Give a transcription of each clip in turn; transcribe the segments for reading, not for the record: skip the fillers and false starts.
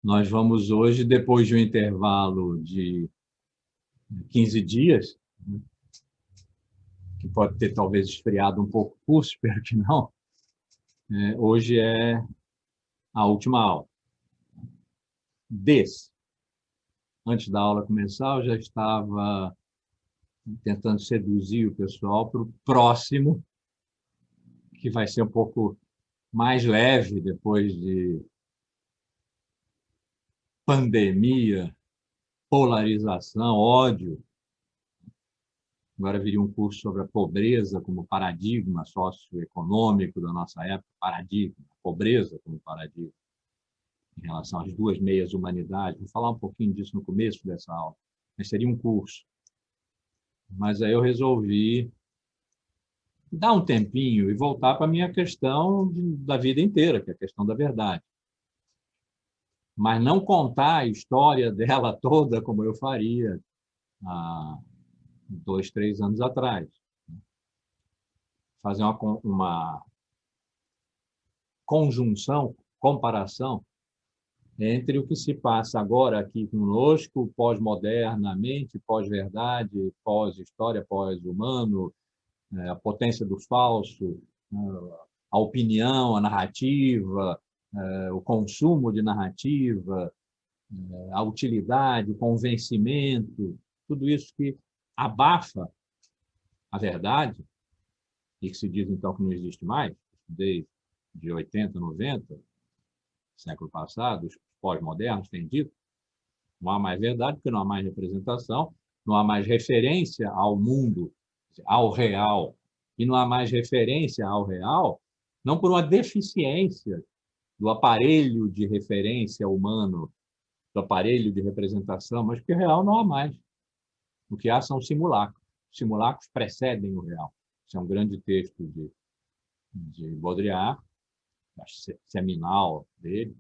Nós vamos hoje, depois de um intervalo de 15 dias, que pode ter talvez esfriado um pouco o curso, espero que não, hoje é a última aula. Antes da aula começar, eu já estava tentando seduzir o pessoal para o próximo, que vai ser um pouco mais leve depois de pandemia, polarização, ódio. Agora viria um curso sobre a pobreza como paradigma socioeconômico da nossa época, paradigma, pobreza como paradigma, em relação às duas meias humanidades. Vou falar um pouquinho disso no começo dessa aula, mas seria um curso. Mas aí eu resolvi dar um tempinho e voltar para a minha questão da vida inteira, que é a questão da verdade. Mas não contar a história dela toda como eu faria há 2, 3 anos atrás. Fazer uma conjunção, comparação entre o que se passa agora aqui conosco, pós-modernamente, pós-verdade, pós-história, pós-humano, a potência do falso, a opinião, a narrativa, o consumo de narrativa, a utilidade, o convencimento, tudo isso que abafa a verdade, e que se diz então que não existe mais, desde 80, 90, século passado, os pós-modernos têm dito, não há mais verdade, porque não há mais representação, não há mais referência ao mundo, ao real, e não há mais referência ao real, não por uma deficiência do aparelho de referência humano, do aparelho de representação, mas porque o real não há mais. O que há são simulacros. Os simulacros precedem o real. Esse é um grande texto de Baudrillard, seminal dele,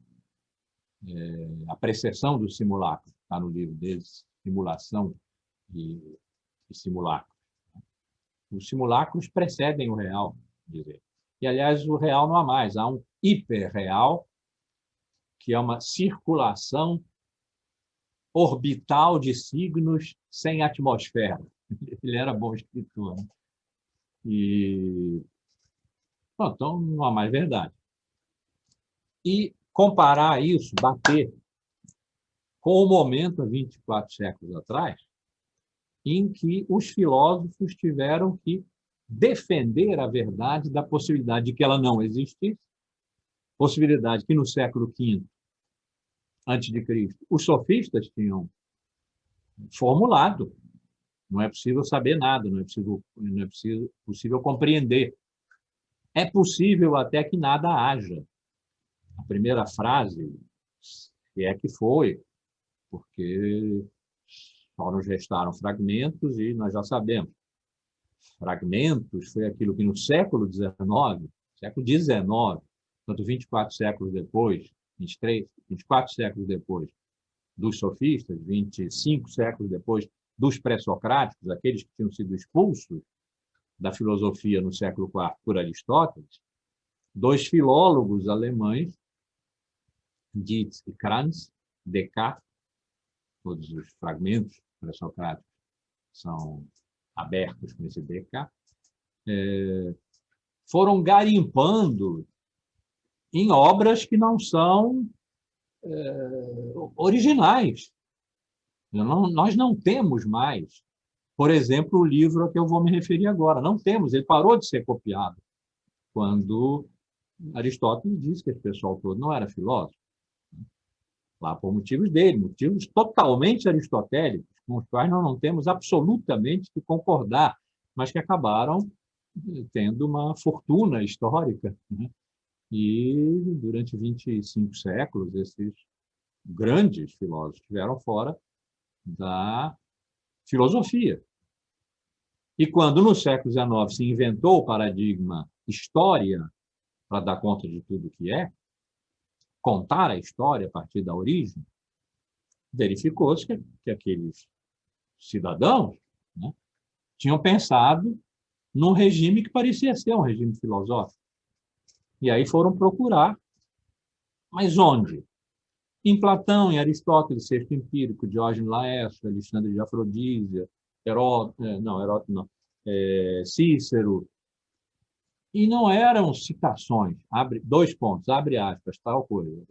a precessão do simulacro, está no livro dele, Simulação e Simulacro. Os simulacros precedem o real, dizer. E, aliás, o real não há mais, há um hiperreal, que é uma circulação orbital de signos sem atmosfera. Ele era bom escritor, né? E, bom, então, não há mais verdade. E comparar isso, bater com o momento, há 24 séculos atrás, em que os filósofos tiveram que defender a verdade da possibilidade de que ela não existisse, possibilidade que no século V antes de Cristo os sofistas tinham formulado. Não é possível saber nada, não é possível compreender. É possível até que nada haja. A primeira frase, se é que foi, porque só nos restaram fragmentos e nós já sabemos. Fragmentos foi aquilo que no século XIX, portanto, 24 séculos depois, 24 séculos depois dos sofistas, 25 séculos depois dos pré-socráticos, aqueles que tinham sido expulsos da filosofia no século IV por Aristóteles, dois filólogos alemães, Dietz e Kranz, Descartes, todos os fragmentos pré-socráticos são abertos com esse Descartes, foram garimpando em obras que não são originais. Nós não temos mais, por exemplo, o livro a que eu vou me referir agora. Não temos, ele parou de ser copiado quando Aristóteles disse que esse pessoal todo não era filósofo. Lá por motivos dele, motivos totalmente aristotélicos, com os quais nós não temos absolutamente que concordar, mas que acabaram tendo uma fortuna histórica, né? E durante 25 séculos, esses grandes filósofos estiveram fora da filosofia. E quando no século XIX se inventou o paradigma história para dar conta de tudo que é, contar a história a partir da origem, verificou-se que aqueles cidadãos, né, tinham pensado num regime que parecia ser um regime filosófico. E aí foram procurar, mas onde? Em Platão, em Aristóteles, Sexto Empírico, Diógenes Laércio, Alexandre de Afrodísia, Heródoto não, Cícero, e não eram citações, dois pontos, abre aspas, tal coisa.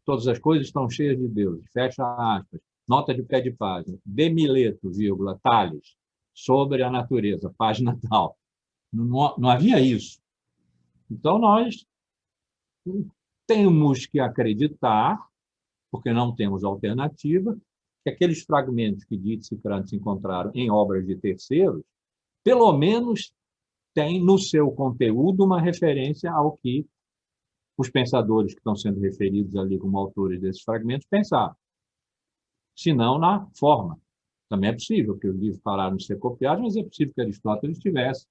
Todas as coisas estão cheias de Deus, fecha aspas, nota de pé de página, de Mileto, vírgula, Tales, sobre a natureza, página tal. Não havia isso. Então, nós temos que acreditar, porque não temos alternativa, que aqueles fragmentos que Dietz e Krantz encontraram em obras de terceiros, pelo menos têm no seu conteúdo uma referência ao que os pensadores que estão sendo referidos ali como autores desses fragmentos pensaram. Se não, na forma. Também é possível que os livros pararam de ser copiados, mas é possível que Aristóteles tivesse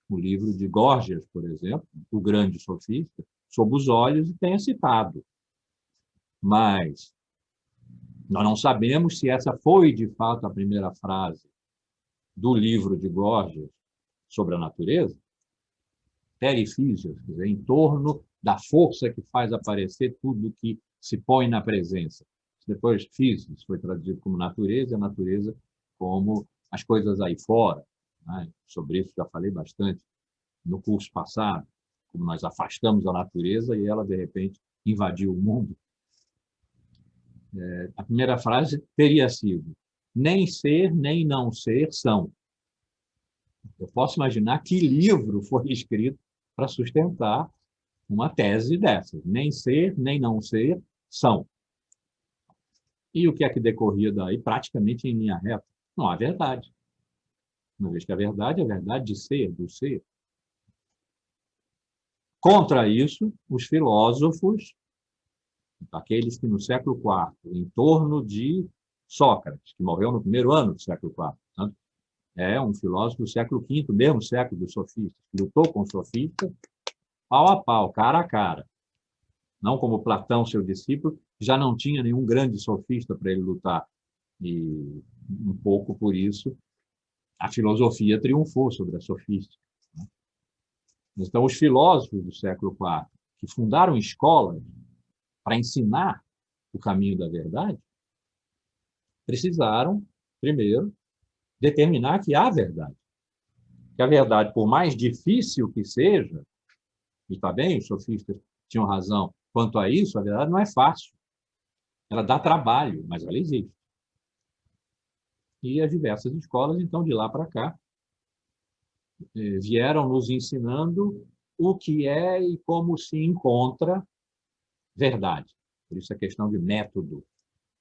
o livro de Górgias, por exemplo, o grande sofista, sob os olhos e tenha citado. Mas nós não sabemos se essa foi, de fato, a primeira frase do livro de Górgias sobre a natureza, perifísios, quer dizer, em torno da força que faz aparecer tudo que se põe na presença. Depois, físicos foi traduzido como natureza, e a natureza como as coisas aí fora. Né? Sobre isso já falei bastante no curso passado, como nós afastamos a natureza e ela, de repente, invadiu o mundo. A primeira frase teria sido: nem ser, nem não ser são. Eu posso imaginar que livro foi escrito para sustentar uma tese dessas. Nem ser, nem não ser são. E o que é que decorria daí? Praticamente em linha reta. Não há verdade. Uma vez que a verdade é a verdade de ser, do ser. Contra isso, os filósofos, aqueles que no século IV, em torno de Sócrates, que morreu no primeiro ano do século IV, né? É um filósofo do século V, mesmo século dos sofistas, que lutou com os sofistas pau a pau, cara a cara. Não como Platão, seu discípulo, já não tinha nenhum grande sofista para ele lutar. E um pouco por isso a filosofia triunfou sobre a sofística. Então, os filósofos do século IV, que fundaram escolas para ensinar o caminho da verdade, precisaram, primeiro, determinar que há verdade. Que a verdade, por mais difícil que seja, e está bem, os sofistas tinham razão quanto a isso, a verdade não é fácil. Ela dá trabalho, mas ela existe. E as diversas escolas, então, de lá para cá, vieram nos ensinando o que é e como se encontra verdade. Por isso a questão de método.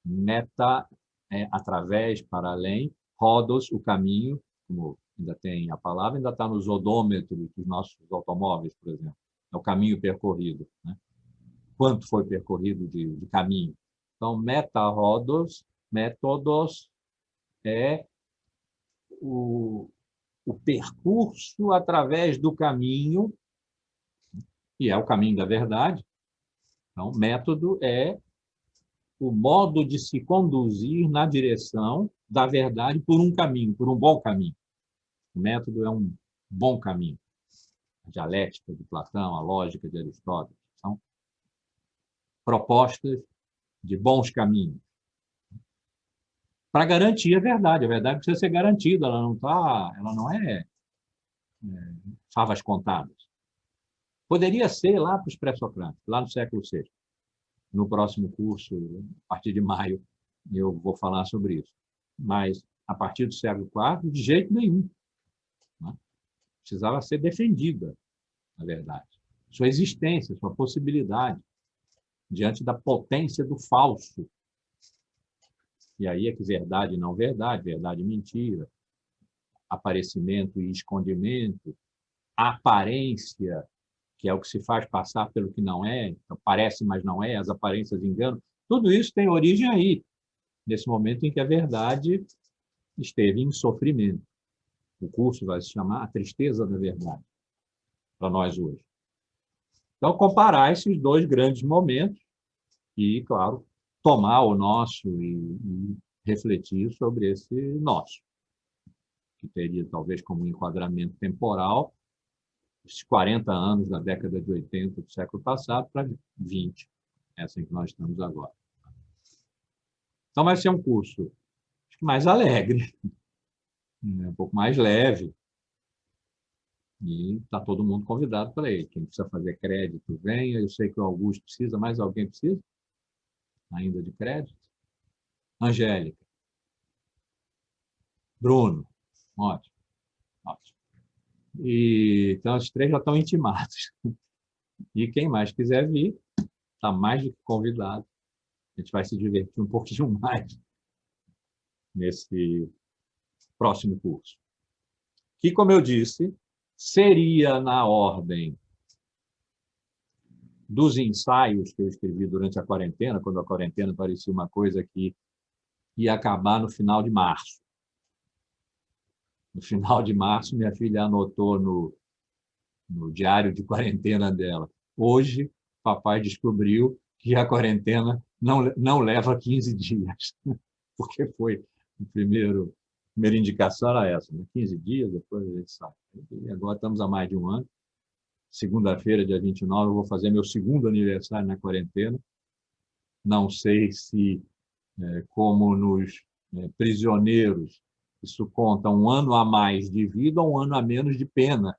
Meta é através, para além, rodos, o caminho, como ainda tem a palavra, ainda está nos odômetros dos nossos automóveis, por exemplo. É o caminho percorrido. Né? Quanto foi percorrido de caminho? Então, meta-rodos, métodos, é o percurso através do caminho, e é o caminho da verdade. Então, método é o modo de se conduzir na direção da verdade por um caminho, por um bom caminho. O método é um bom caminho. A dialética de Platão, a lógica de Aristóteles, são propostas de bons caminhos. Para garantir a verdade precisa ser garantida, ela não é favas contadas. Poderia ser lá para os pré-socráticos, lá no século VI. No próximo curso, a partir de maio, eu vou falar sobre isso. Mas, a partir do século IV, de jeito nenhum. Né? Precisava ser defendida, na verdade. Sua existência, sua possibilidade, diante da potência do falso. E aí é que verdade e não verdade, verdade e mentira, aparecimento e escondimento, aparência, que é o que se faz passar pelo que não é, então parece, mas não é, as aparências enganam. Tudo isso tem origem aí, nesse momento em que a verdade esteve em sofrimento. O curso vai se chamar A Tristeza da Verdade, para nós hoje. Então, comparar esses dois grandes momentos e, claro, tomar o nosso e refletir sobre esse nosso, que teria talvez como enquadramento temporal esses 40 anos da década de 80 do século passado para 20. essa em que nós estamos agora. Então, vai ser um curso mais alegre, um pouco mais leve, e está todo mundo convidado para ele. Quem precisa fazer crédito, venha. Eu sei que o Augusto precisa, mais alguém precisa ainda de crédito? Angélica, Bruno, ótimo, ótimo. E, então, os três já estão intimados. E quem mais quiser vir, está mais do que convidado. A gente vai se divertir um pouquinho mais nesse próximo curso. Que, como eu disse, seria na ordem dos ensaios que eu escrevi durante a quarentena, quando a quarentena parecia uma coisa que ia acabar no final de março. No final de março, minha filha anotou no diário de quarentena dela: hoje, papai descobriu que a quarentena não leva 15 dias, porque foi a primeira indicação era essa, né? 15 dias, depois a gente sabe. E agora estamos há mais de um ano. Segunda-feira, dia 29, eu vou fazer meu segundo aniversário na quarentena. Não sei se, como nos prisioneiros, isso conta um ano a mais de vida ou um ano a menos de pena.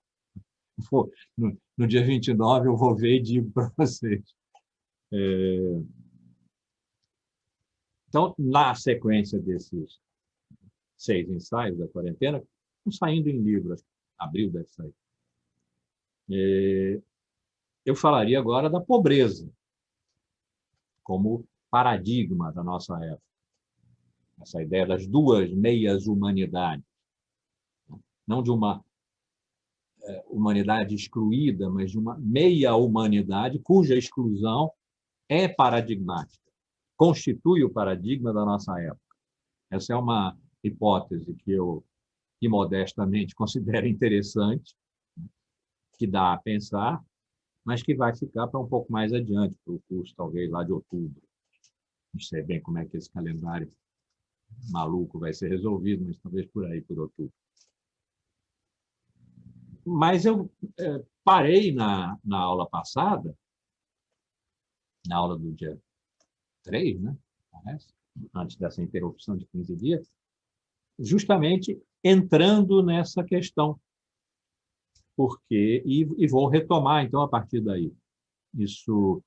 No dia 29 eu vou ver e digo para vocês. Então, na sequência desses 6 ensaios da quarentena, estão saindo em livro, abril deve sair. Eu falaria agora da pobreza, como paradigma da nossa época. Essa ideia das duas meias humanidades. Não de uma humanidade excluída, mas de uma meia humanidade cuja exclusão é paradigmática, constitui o paradigma da nossa época. Essa é uma hipótese que eu, modestamente, considero interessante, que dá a pensar, mas que vai ficar para um pouco mais adiante, para o curso, talvez, lá de outubro. Não sei bem como é que esse calendário maluco vai ser resolvido, mas talvez por aí, por outubro. Mas eu parei na aula passada, na aula do dia 3, né? Parece, antes dessa interrupção de 15 dias, justamente entrando nessa questão. Porque, e vou retomar, então, a partir daí. Isso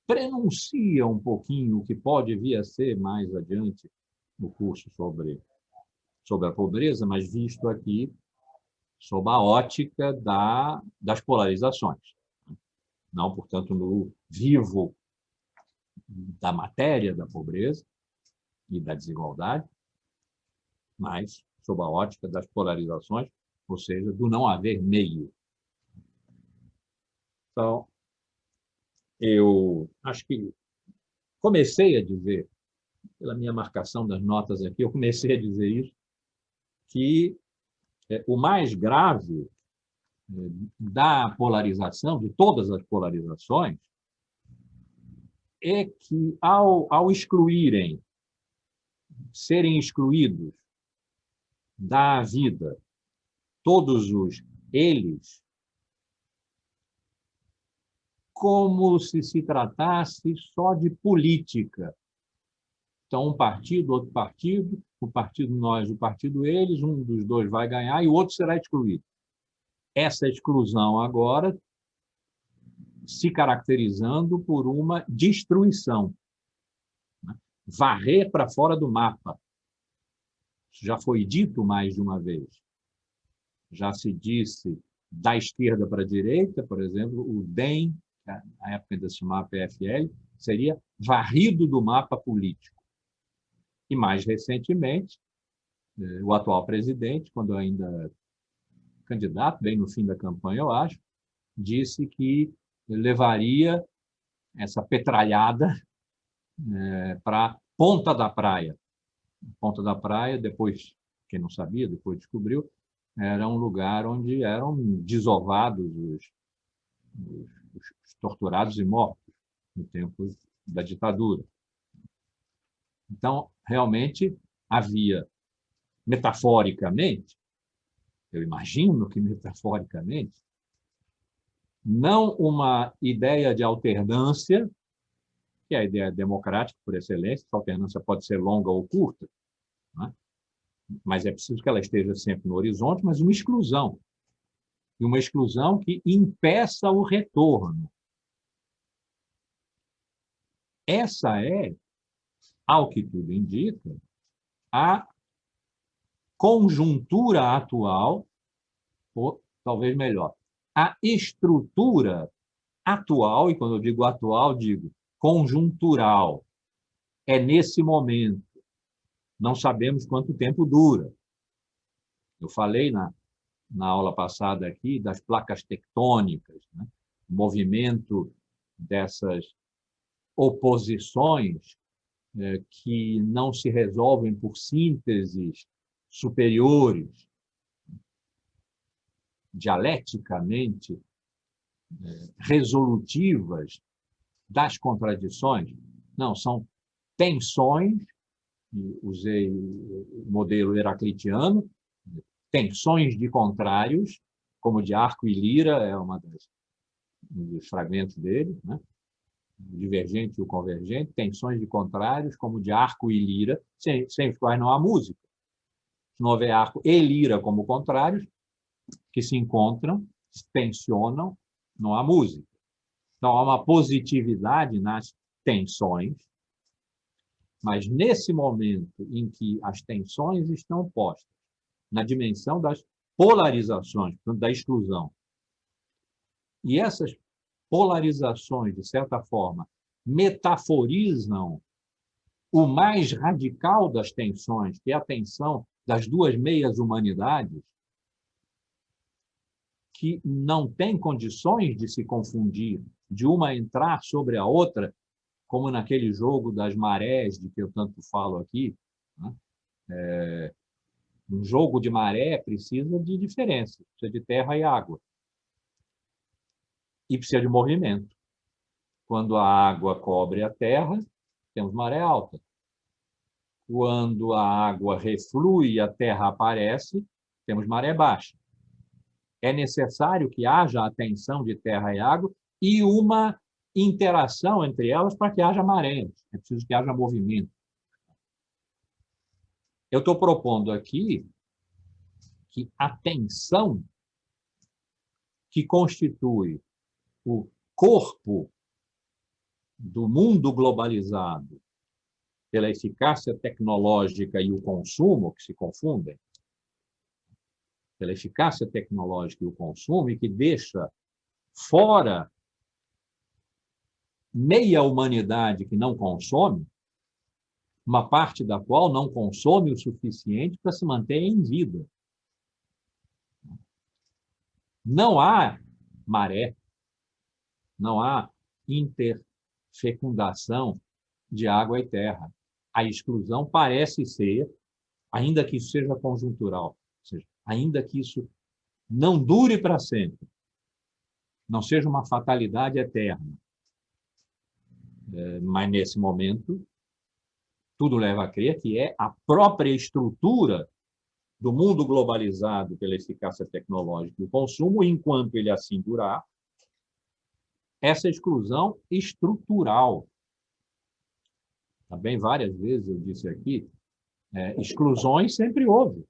prenuncia um pouquinho o que pode vir a ser mais adiante no curso sobre a pobreza, mas visto aqui sob a ótica das polarizações. Não, portanto, no vivo da matéria da pobreza e da desigualdade, mas sob a ótica das polarizações, ou seja, do não haver meio. Então, eu acho que comecei a dizer, pela minha marcação das notas aqui, eu comecei a dizer isso, que o mais grave da polarização, de todas as polarizações, é que, ao excluírem, serem excluídos da vida todos os eles, como se tratasse só de política. Então, um partido, outro partido, o partido nós, o partido eles, um dos dois vai ganhar e o outro será excluído. Essa exclusão agora se caracterizando por uma destruição, né? Varrer para fora do mapa. Isso já foi dito mais de uma vez. Já se disse da esquerda para a direita, por exemplo, o DEM, na época ainda se chamava PFL, seria varrido do mapa político. E, mais recentemente, o atual presidente, quando ainda candidato, bem no fim da campanha, eu acho, disse que levaria essa petralhada para Ponta da Praia. Ponta da Praia, depois, quem não sabia, depois descobriu, era um lugar onde eram desovados os torturados e mortos no tempo da ditadura. Então, realmente, havia, metaforicamente, eu imagino que metaforicamente, não uma ideia de alternância que é a ideia democrática por excelência. Essa alternância pode ser longa ou curta, né? Mas é preciso que ela esteja sempre no horizonte, mas uma exclusão. E uma exclusão que impeça o retorno. Essa é, ao que tudo indica, a conjuntura atual, ou talvez melhor, a estrutura atual, e quando eu digo atual, digo conjuntural. É nesse momento. Não sabemos quanto tempo dura. Eu falei na aula passada aqui das placas tectônicas, né? O movimento dessas oposições que não se resolvem por sínteses superiores, dialeticamente resolutivas das contradições. Não, são tensões, usei o modelo heraclitiano, tensões de contrários, como de arco e lira, é um dos fragmentos dele, né? O divergente e o convergente, tensões de contrários, como de arco e lira, sem os quais não há música. Se não houver arco e lira como contrários, que se encontram, se tensionam, não há música. Então, há uma positividade nas tensões, mas nesse momento em que as tensões estão postas na dimensão das polarizações, portanto, da exclusão, e essas polarizações, de certa forma, metaforizam o mais radical das tensões, que é a tensão das duas meias-humanidades, que não têm condições de se confundir, de uma entrar sobre a outra, como naquele jogo das marés, de que eu tanto falo aqui, né? Um jogo de maré precisa de diferença, precisa de terra e água. E precisa de movimento. Quando a água cobre a terra, temos maré alta. Quando a água reflui e a terra aparece, temos maré baixa. É necessário que haja a tensão de terra e água e uma interação entre elas para que haja marés. É preciso que haja movimento. Eu estou propondo aqui que a tensão que constitui o corpo do mundo globalizado pela eficácia tecnológica e o consumo, que se confundem, pela eficácia tecnológica e o consumo, e que deixa fora meia humanidade que não consome, uma parte da qual não consome o suficiente para se manter em vida. Não há maré, não há interfecundação de água e terra. A exclusão parece ser, ainda que isso seja conjuntural, ou seja, ainda que isso não dure para sempre, não seja uma fatalidade eterna, mas nesse momento tudo leva a crer que é a própria estrutura do mundo globalizado pela eficácia tecnológica e o consumo, enquanto ele assim durar, essa exclusão estrutural. Também várias vezes eu disse aqui, exclusões sempre houve.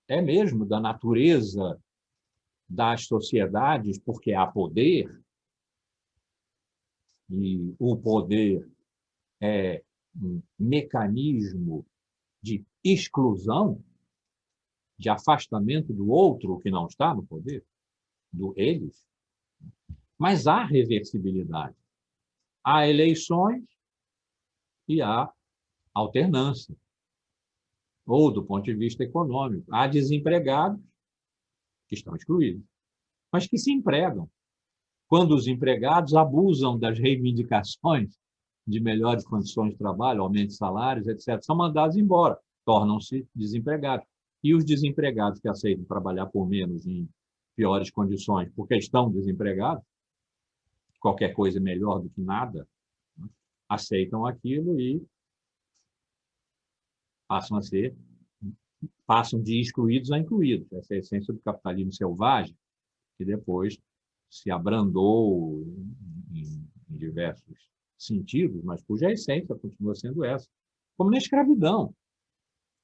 É mesmo da natureza das sociedades, porque há poder, e o poder é um mecanismo de exclusão, de afastamento do outro que não está no poder, do eles. Mas há reversibilidade. Há eleições e há alternância. Ou, do ponto de vista econômico, há desempregados que estão excluídos, mas que se empregam. Quando os empregados abusam das reivindicações de melhores condições de trabalho, aumento de salários, etc., são mandados embora, tornam-se desempregados. E os desempregados que aceitam trabalhar por menos em piores condições, porque estão desempregados, qualquer coisa é melhor do que nada, né? Aceitam aquilo e passam de excluídos a incluídos. Essa é a essência do capitalismo selvagem, que depois se abrandou em diversos sentidos, mas cuja essência continua sendo essa. Como na escravidão.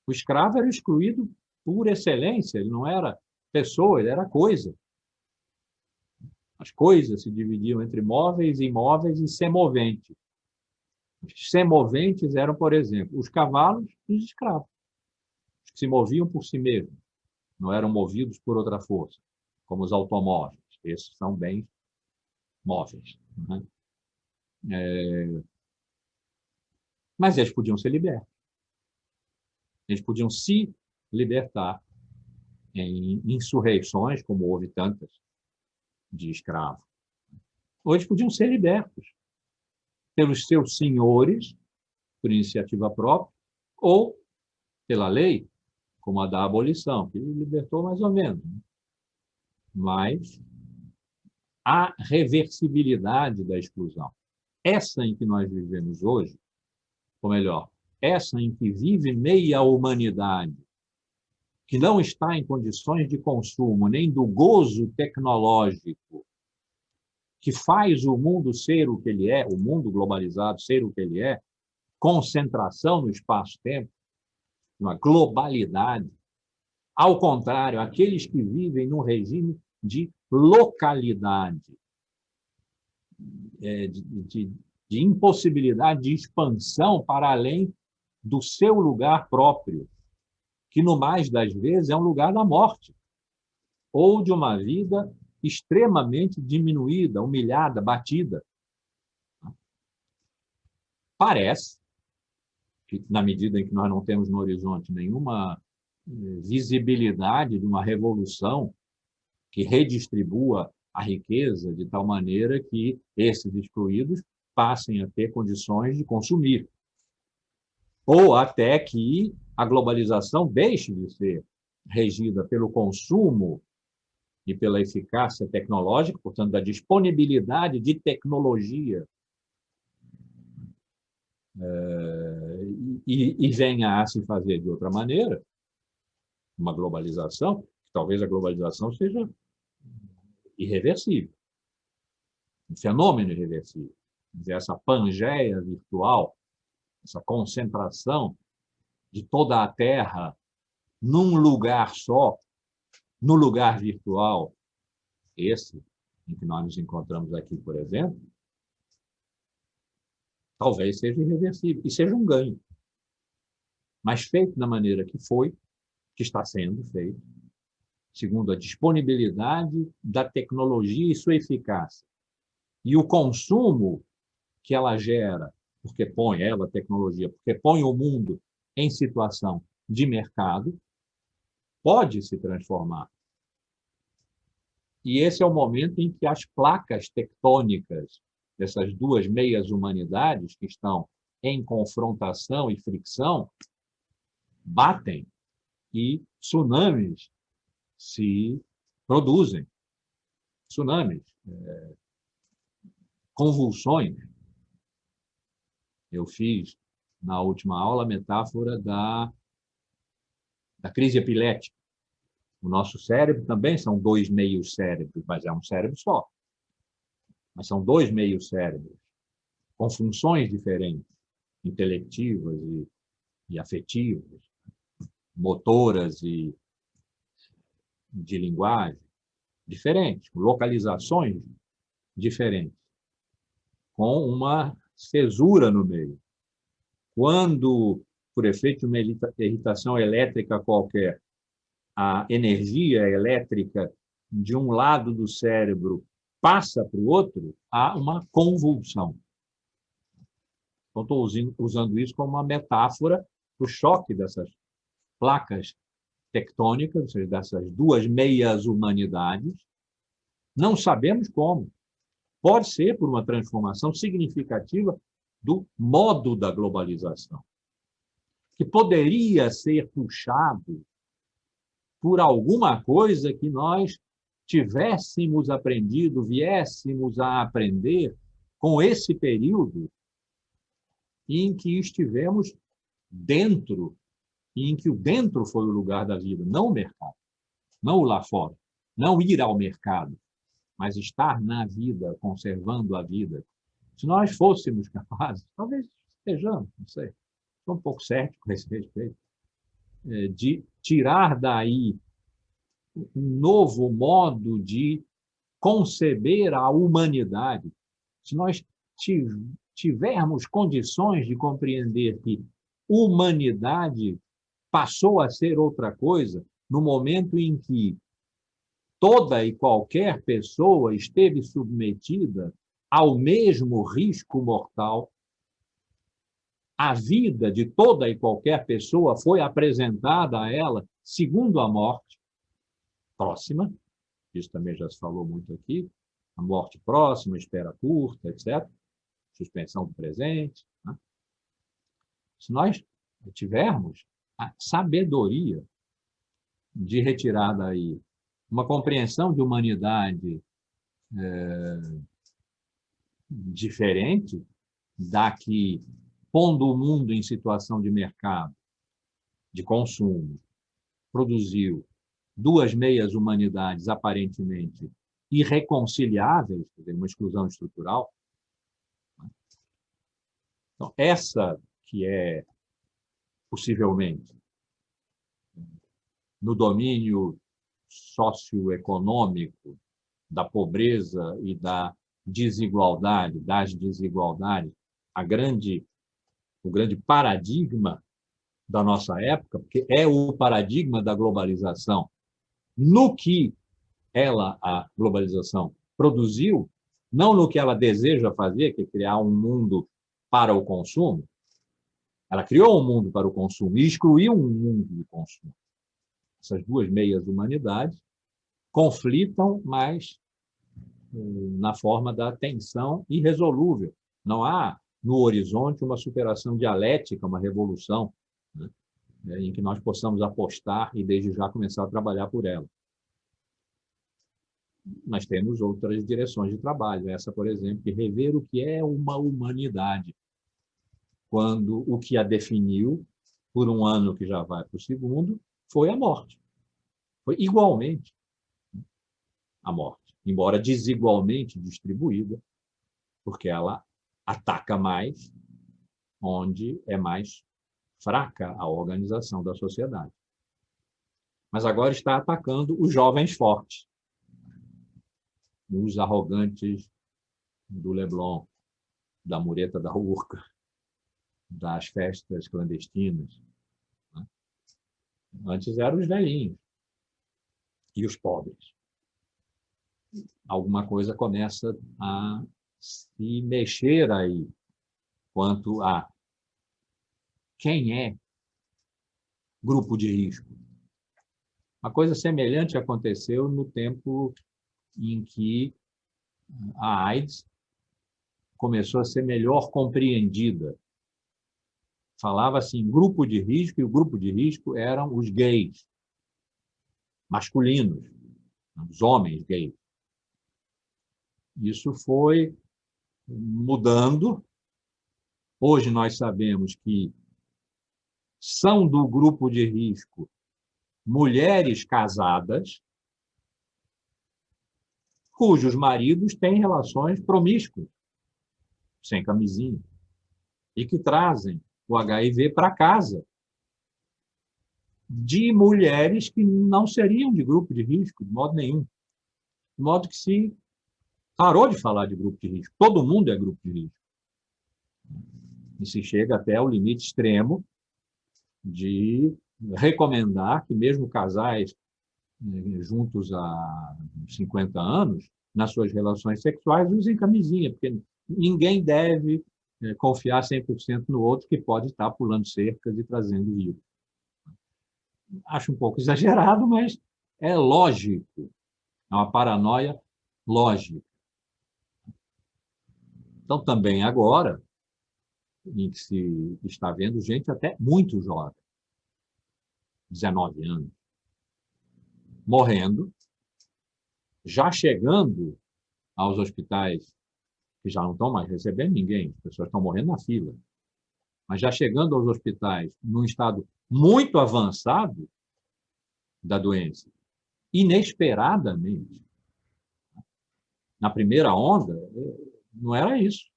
O escravo era excluído por excelência, ele não era pessoa, ele era coisa. As coisas se dividiam entre móveis, imóveis e semoventes. Os semoventes eram, por exemplo, os cavalos e os escravos, que se moviam por si mesmos, não eram movidos por outra força, como os automóveis. Esses são bens móveis. Né? Mas eles podiam ser libertos. Eles podiam se libertar em insurreições, como houve tantas, de escravos. Ou eles podiam ser libertos pelos seus senhores, por iniciativa própria, ou pela lei, como a da abolição, que libertou mais ou menos. Mas a reversibilidade da exclusão, essa em que nós vivemos hoje, ou melhor, essa em que vive meia humanidade, que não está em condições de consumo, nem do gozo tecnológico, que faz o mundo ser o que ele é, o mundo globalizado ser o que ele é, concentração no espaço-tempo, uma globalidade. Ao contrário, aqueles que vivem num regime de localidade, de impossibilidade de expansão para além do seu lugar próprio, que no mais das vezes é um lugar da morte, ou de uma vida extremamente diminuída, humilhada, batida. Parece que, na medida em que nós não temos no horizonte nenhuma visibilidade de uma revolução que redistribua a riqueza de tal maneira que esses excluídos passem a ter condições de consumir. Ou até que a globalização deixe de ser regida pelo consumo e pela eficácia tecnológica, portanto, da disponibilidade de tecnologia, e venha a se fazer de outra maneira, uma globalização, talvez a globalização seja irreversível, um fenômeno irreversível. Essa pangeia virtual, essa concentração de toda a Terra num lugar só, no lugar virtual, esse em que nós nos encontramos aqui, por exemplo, talvez seja irreversível e seja um ganho. Mas feito da maneira que foi, que está sendo feito, segundo a disponibilidade da tecnologia e sua eficácia, e o consumo que ela gera, porque põe ela, a tecnologia, porque põe o mundo em situação de mercado, pode se transformar. E esse é o momento em que as placas tectônicas dessas duas meias humanidades que estão em confrontação e fricção batem e tsunamis se produzem. Tsunamis, convulsões. Eu fiz, na última aula, a metáfora da crise epilética. O nosso cérebro também são dois meios cérebros, mas é um cérebro só. Mas são dois meios cérebros, com funções diferentes, intelectivas e afetivas, motoras e de linguagem, diferentes, localizações diferentes, com uma cesura no meio. Quando, por efeito de uma irritação elétrica qualquer, a energia elétrica de um lado do cérebro passa para o outro, há uma convulsão. Então, estou usando isso como uma metáfora para o choque dessas placas tectônicas, ou seja, dessas duas meias humanidades. Não sabemos como. Pode ser por uma transformação significativa do modo da globalização, que poderia ser puxado por alguma coisa que nós tivéssemos aprendido, viéssemos a aprender com esse período em que estivemos dentro, e em que o dentro foi o lugar da vida, não o mercado, não o lá fora, não ir ao mercado, mas estar na vida, conservando a vida, Se nós fôssemos capazes, talvez estejamos, não sei, estou um pouco cético a esse respeito, de tirar daí um novo modo de conceber a humanidade, se nós tivermos condições de compreender que humanidade passou a ser outra coisa no momento em que toda e qualquer pessoa esteve submetida ao mesmo risco mortal, a vida de toda e qualquer pessoa foi apresentada a ela segundo a morte próxima, isso também já se falou muito aqui, a morte próxima, espera curta, etc., suspensão do presente. Né? Se nós tivermos a sabedoria de retirar daí uma compreensão de humanidade diferente da que, pondo o mundo em situação de mercado, de consumo, produziu duas meias humanidades aparentemente irreconciliáveis, quer dizer, uma exclusão estrutural. Então, essa que é, possivelmente, no domínio socioeconômico da pobreza e da desigualdade, das desigualdades, o grande paradigma da nossa época, porque é o paradigma da globalização, no que a globalização, produziu, não no que ela deseja fazer, que é criar um mundo para o consumo. Ela criou um mundo para o consumo e excluiu um mundo de consumo. Essas duas meias humanidades conflitam, mas na forma da tensão irresolúvel. Não há no horizonte uma superação dialética, uma revolução, né, em que nós possamos apostar e desde já começar a trabalhar por ela. Nós temos outras direções de trabalho. Essa, por exemplo, de rever o que é uma humanidade, quando o que a definiu, por um ano que já vai para o segundo, foi a morte. Foi igualmente a morte, embora desigualmente distribuída, porque ela ataca mais onde é mais fraca a organização da sociedade. Mas agora está atacando os jovens fortes, os arrogantes do Leblon, da mureta da Urca, das festas clandestinas. Antes eram os velhinhos e os pobres. Alguma coisa começa a se mexer aí quanto a quem é grupo de risco. Uma coisa semelhante aconteceu no tempo em que a AIDS começou a ser melhor compreendida. Falava-se em grupo de risco, e o grupo de risco eram os gays, masculinos, os homens gays. Isso foi mudando. Hoje nós sabemos que são do grupo de risco mulheres casadas cujos maridos têm relações promíscuas, sem camisinha, e que trazem o HIV para casa de mulheres que não seriam de grupo de risco, de modo nenhum. De modo que se parou de falar de grupo de risco. Todo mundo é grupo de risco. E se chega até ao limite extremo de recomendar que mesmo casais juntos há 50 anos, nas suas relações sexuais, usem camisinha, porque ninguém deve confiar 100% no outro que pode estar pulando cercas e trazendo vírus. Acho um pouco exagerado, mas é lógico. É uma paranoia lógica. Então, também agora, em que se está vendo gente até muito jovem, 19 anos, morrendo, já chegando aos hospitais, que já não estão mais recebendo ninguém, as pessoas estão morrendo na fila, mas já chegando aos hospitais num estado muito avançado da doença, inesperadamente. Na primeira onda, não era isso.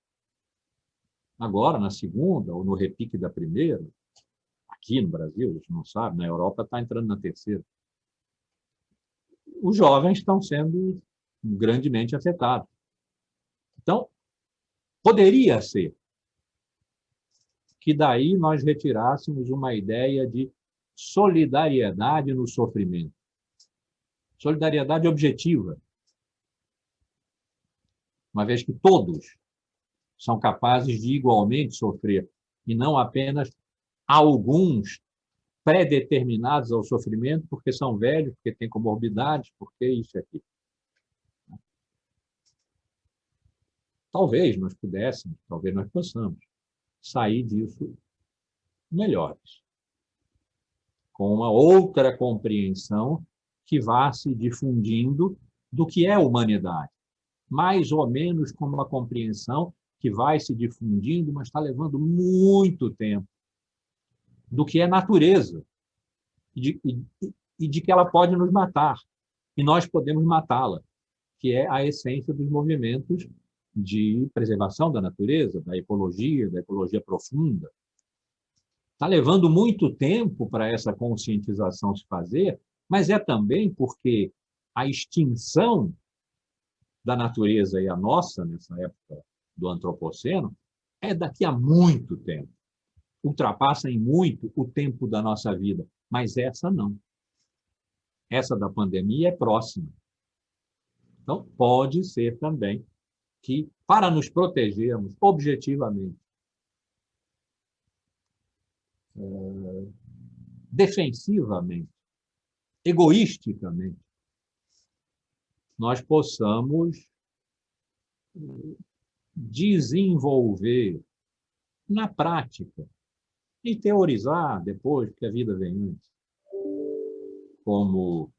agora na segunda, ou no repique da primeira, aqui no Brasil, a gente não sabe, na Europa está entrando na terceira. Os jovens estão sendo grandemente afetados. Então, poderia ser que daí nós retirássemos uma ideia de solidariedade no sofrimento. Solidariedade objetiva, uma vez que todos são capazes de igualmente sofrer, e não apenas alguns pré-determinados ao sofrimento porque são velhos, porque têm comorbidades, porque isso e aquilo. Talvez nós pudéssemos, talvez nós possamos sair disso melhores, com uma outra compreensão que vá se difundindo do que é humanidade, mais ou menos com uma compreensão que vai se difundindo, mas está levando muito tempo, do que é natureza e de que ela pode nos matar, e nós podemos matá-la, que é a essência dos movimentos de preservação da natureza, da ecologia profunda. Está levando muito tempo para essa conscientização se fazer, mas é também porque a extinção da natureza e a nossa, nessa época do antropoceno, é daqui a muito tempo. Ultrapassa em muito o tempo da nossa vida, mas essa não. Essa da pandemia é próxima. Então, pode ser também que, para nos protegermos objetivamente, defensivamente, egoisticamente, nós possamos desenvolver na prática e teorizar depois, porque a vida vem antes. Como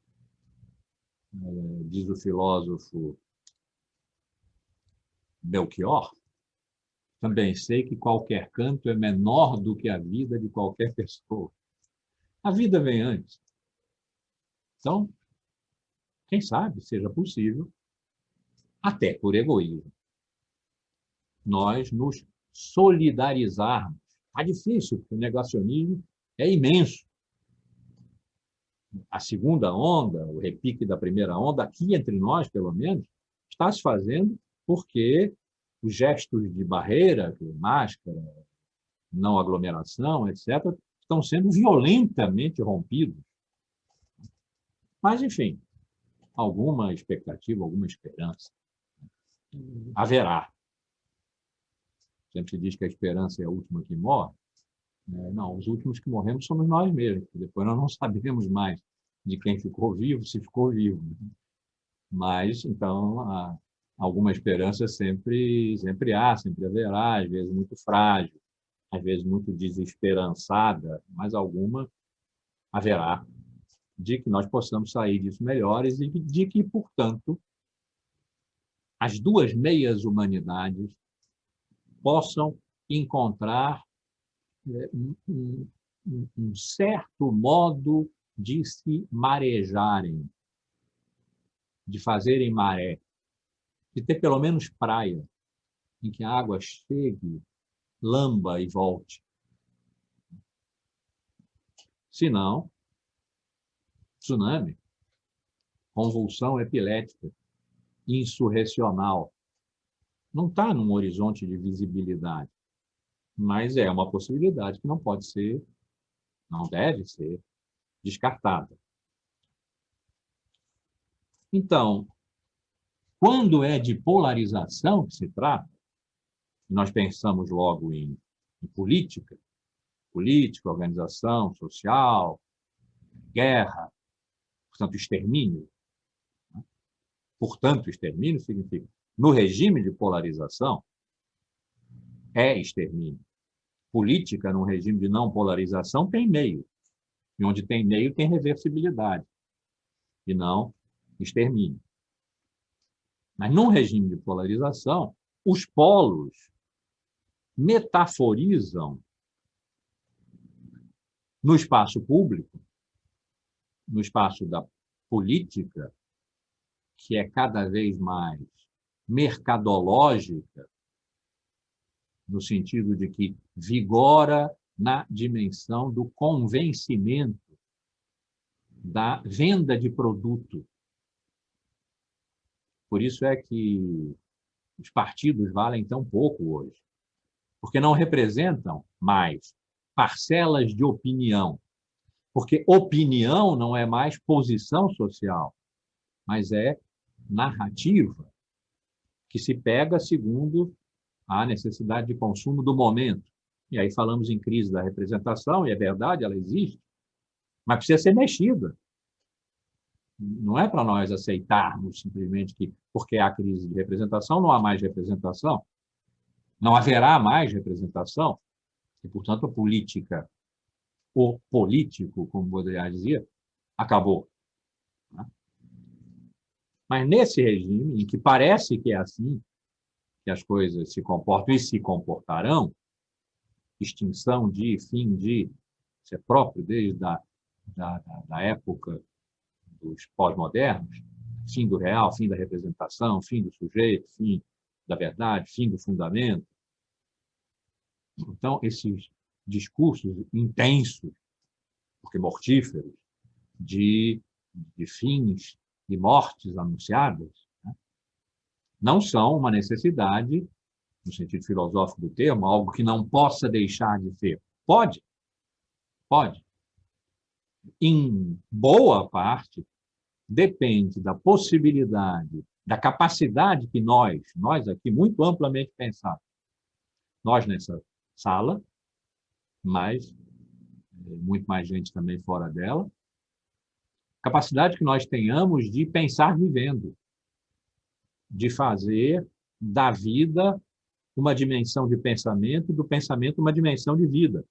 diz o filósofo Belchior, também sei que qualquer canto é menor do que a vida de qualquer pessoa. A vida vem antes. Então, quem sabe seja possível, até por egoísmo, nós nos solidarizarmos. Está difícil, porque o negacionismo é imenso. A segunda onda, o repique da primeira onda, aqui entre nós, pelo menos, está se fazendo porque os gestos de barreira, máscara, não aglomeração, etc., estão sendo violentamente rompidos. Mas, enfim, alguma expectativa, alguma esperança haverá. Sempre se diz que a esperança é a última que morre. Não, os últimos que morremos somos nós mesmos. Depois nós não sabemos mais de quem ficou vivo, se ficou vivo. Mas, então, alguma esperança sempre há, sempre haverá, às vezes muito frágil, às vezes muito desesperançada, mas alguma haverá, de que nós possamos sair disso melhores e de que, portanto, as duas meias humanidades possam encontrar um certo modo de se marejarem, de fazerem maré, de ter pelo menos praia, em que a água chegue, lamba e volte. Se não, tsunami, convulsão epilética, insurrecional. Não está num horizonte de visibilidade, mas é uma possibilidade que não pode ser, não deve ser descartada. Então, quando é de polarização que se trata, nós pensamos logo em política, organização social, guerra, portanto, extermínio. Portanto, extermínio significa, no regime de polarização, é extermínio. Política, num regime de não polarização, tem meio. E onde tem meio, tem reversibilidade. E não extermínio. Mas num regime de polarização, os polos metaforizam no espaço público, no espaço da política, que é cada vez mais mercadológica, no sentido de que vigora na dimensão do convencimento, da venda de produto. Por isso é que os partidos valem tão pouco hoje, porque não representam mais parcelas de opinião, porque opinião não é mais posição social, mas é narrativa, que se pega segundo a necessidade de consumo do momento. E aí falamos em crise da representação, e é verdade, ela existe, mas precisa ser mexida. Não é para nós aceitarmos simplesmente que, porque há crise de representação, não há mais representação, não haverá mais representação, e, portanto, a política, o político, como Baudrillard dizia, acabou. Mas nesse regime, em que parece que é assim, que as coisas se comportam e se comportarão, extinção de, fim de, isso é próprio desde da época dos pós-modernos, fim do real, fim da representação, fim do sujeito, fim da verdade, fim do fundamento. Então, esses discursos intensos, porque mortíferos, de fins e mortes anunciadas, né, não são uma necessidade, no sentido filosófico do termo, algo que não possa deixar de ser. Pode, pode. Em boa parte, depende da possibilidade, da capacidade que nós aqui, muito amplamente pensados, nós nessa sala, mas muito mais gente também fora dela, capacidade que nós tenhamos de pensar vivendo, de fazer da vida uma dimensão de pensamento e do pensamento uma dimensão de vida.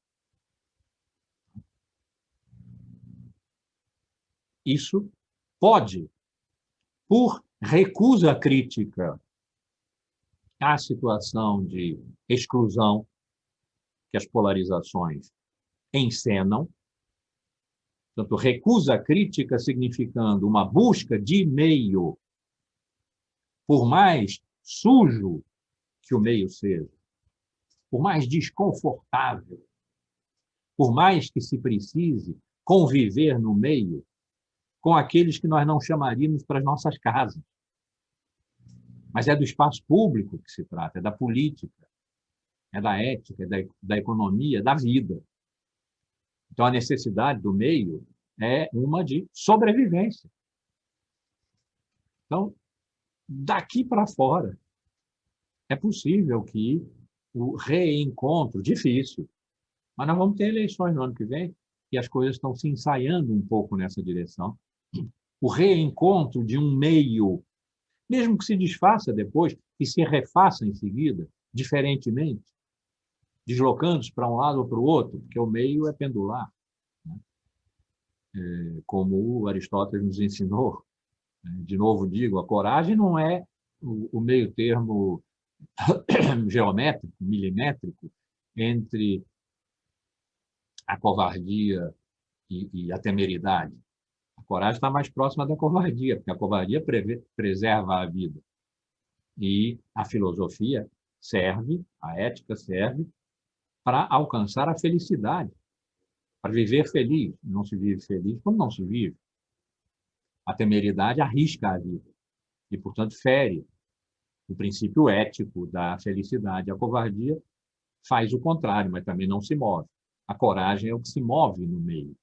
Isso pode, por recusa crítica à situação de exclusão que as polarizações encenam, portanto, recusa crítica significando uma busca de meio, por mais sujo que o meio seja, por mais desconfortável, por mais que se precise conviver no meio com aqueles que nós não chamaríamos para as nossas casas. Mas é do espaço público que se trata, é da política, é da ética, é da economia, da vida. Então, a necessidade do meio é uma de sobrevivência. Então, daqui para fora, é possível que o reencontro, difícil, mas nós vamos ter eleições no ano que vem e as coisas estão se ensaiando um pouco nessa direção. O reencontro de um meio, mesmo que se desfaça depois e se refaça em seguida, diferentemente, deslocando-se para um lado ou para o outro, porque o meio é pendular, né? Como o Aristóteles nos ensinou. De novo digo, a coragem não é o meio termo geométrico, milimétrico, entre a covardia e a temeridade. A coragem está mais próxima da covardia, porque a covardia preserva a vida. E a filosofia serve, a ética serve, para alcançar a felicidade, para viver feliz. Não se vive feliz quando não se vive. A temeridade arrisca a vida e, portanto, fere o princípio ético da felicidade. A covardia faz o contrário, mas também não se move. A coragem é o que se move no meio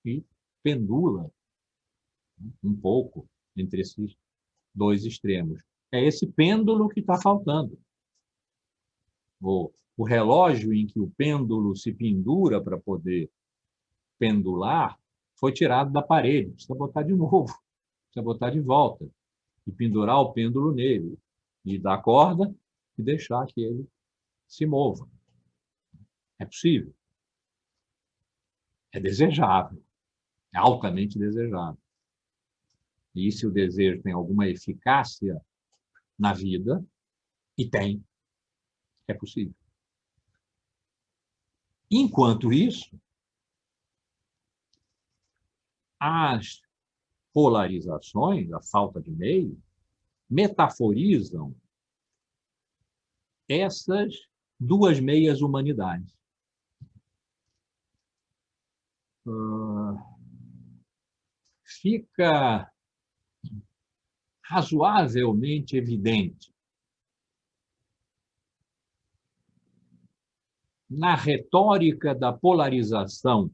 e pendula um pouco entre esses dois extremos. É esse pêndulo que está faltando. O relógio em que o pêndulo se pendura para poder pendular foi tirado da parede. Precisa botar de novo, precisa botar de volta e pendurar o pêndulo nele, e dar corda e deixar que ele se mova. É possível. É desejável. É altamente desejável. E se o desejo tem alguma eficácia na vida, e tem, é possível. Enquanto isso, as polarizações, a falta de meio, metaforizam essas duas meias humanidades. Fica razoavelmente evidente na retórica da polarização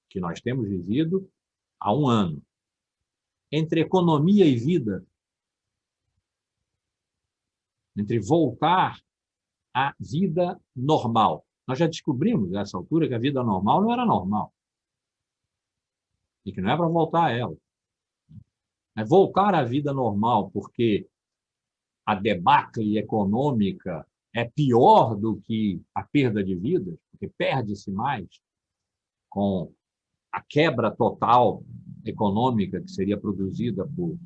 que nós temos vivido há um ano, entre economia e vida, entre voltar à vida normal. Nós já descobrimos, nessa altura, que a vida normal não era normal. E que não é para voltar a ela. É voltar à vida normal, porque a debacle econômica é pior do que a perda de vidas, porque perde-se mais com a quebra total econômica que seria produzida por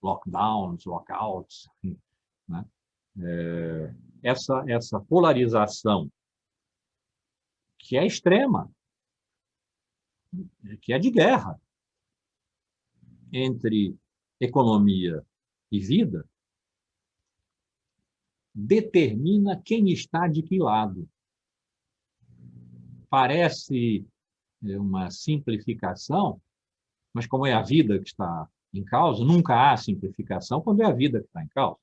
lockdowns, lockouts, né? Essa polarização que é extrema, que é de guerra entre economia e vida, determina quem está de que lado. Parece uma simplificação, mas como é a vida que está em causa, nunca há simplificação quando é a vida que está em causa.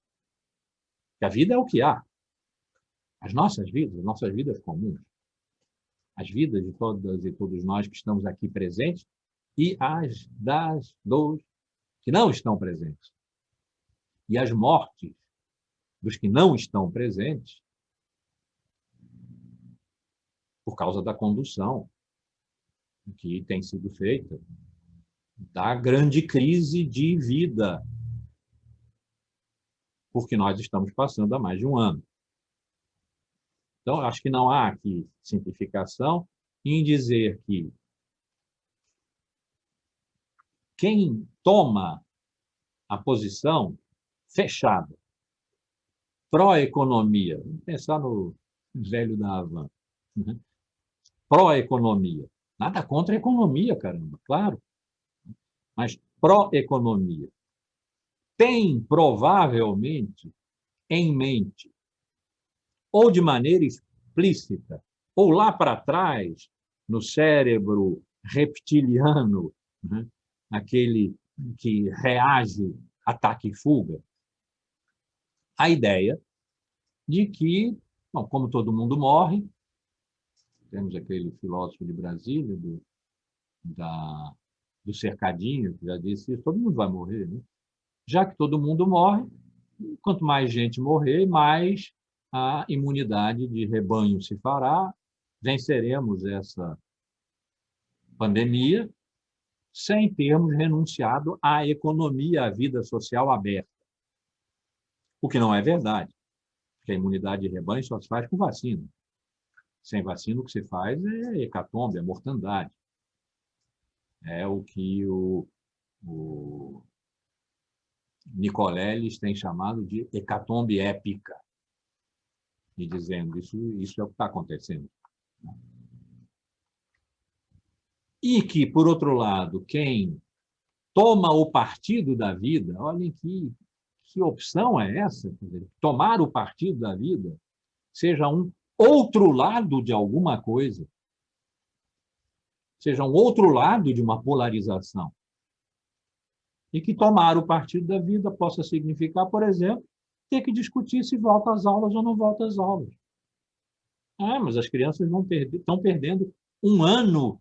Porque a vida é o que há. As nossas vidas comuns, as vidas de todas e todos nós que estamos aqui presentes e as dos que não estão presentes. E as mortes dos que não estão presentes por causa da condução que tem sido feita, da grande crise de vida, porque nós estamos passando há mais de um ano. Então, acho que não há aqui simplificação em dizer que quem toma a posição fechada, pró-economia, vamos pensar no velho da Havan, né? Pró-economia, nada contra a economia, caramba, claro, mas pró-economia, tem provavelmente em mente, ou de maneira explícita, ou lá para trás, no cérebro reptiliano, né? Aquele que reage ataque e fuga, a ideia de que, bom, como todo mundo morre, temos aquele filósofo de Brasília, do cercadinho, que já disse isso, todo mundo vai morrer, né? Já que todo mundo morre, quanto mais gente morrer, mais a imunidade de rebanho se fará, venceremos essa pandemia sem termos renunciado à economia, à vida social aberta. O que não é verdade, porque a imunidade de rebanho só se faz com vacina. Sem vacina, o que se faz é hecatombe, é mortandade. É o que o Nicoleles tem chamado de hecatombe épica, e dizendo isso é o que está acontecendo. E que, por outro lado, quem toma o partido da vida, olhem que opção é essa? Quer dizer, tomar o partido da vida seja um outro lado de alguma coisa, seja um outro lado de uma polarização. E que tomar o partido da vida possa significar, por exemplo, ter que discutir se volta às aulas ou não volta às aulas. Mas as crianças estão perdendo um ano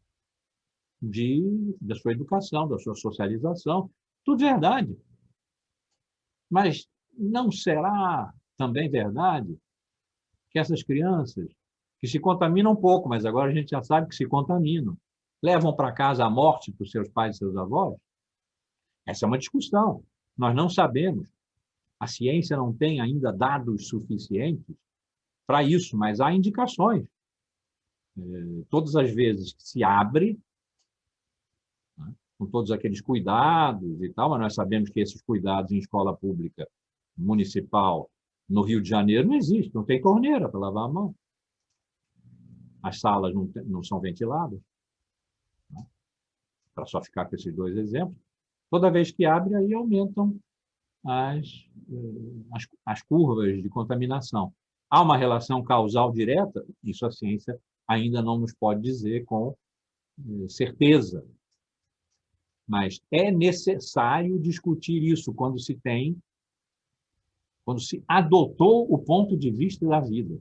da sua educação, da sua socialização. Tudo verdade. Mas não será também verdade que essas crianças, que se contaminam um pouco, mas agora a gente já sabe que se contaminam, levam para casa a morte para os seus pais e seus avós? Essa é uma discussão. Nós não sabemos. A ciência não tem ainda dados suficientes para isso, mas há indicações. Todas as vezes que se abre, né, com todos aqueles cuidados e tal, mas nós sabemos que esses cuidados em escola pública municipal no Rio de Janeiro não existem, não tem torneira para lavar a mão. As salas não são ventiladas, né? Para só ficar com esses dois exemplos. Toda vez que abre, aí aumentam as curvas de contaminação. Há uma relação causal direta? Isso a ciência ainda não nos pode dizer com certeza. Mas é necessário discutir isso quando se adotou o ponto de vista da vida.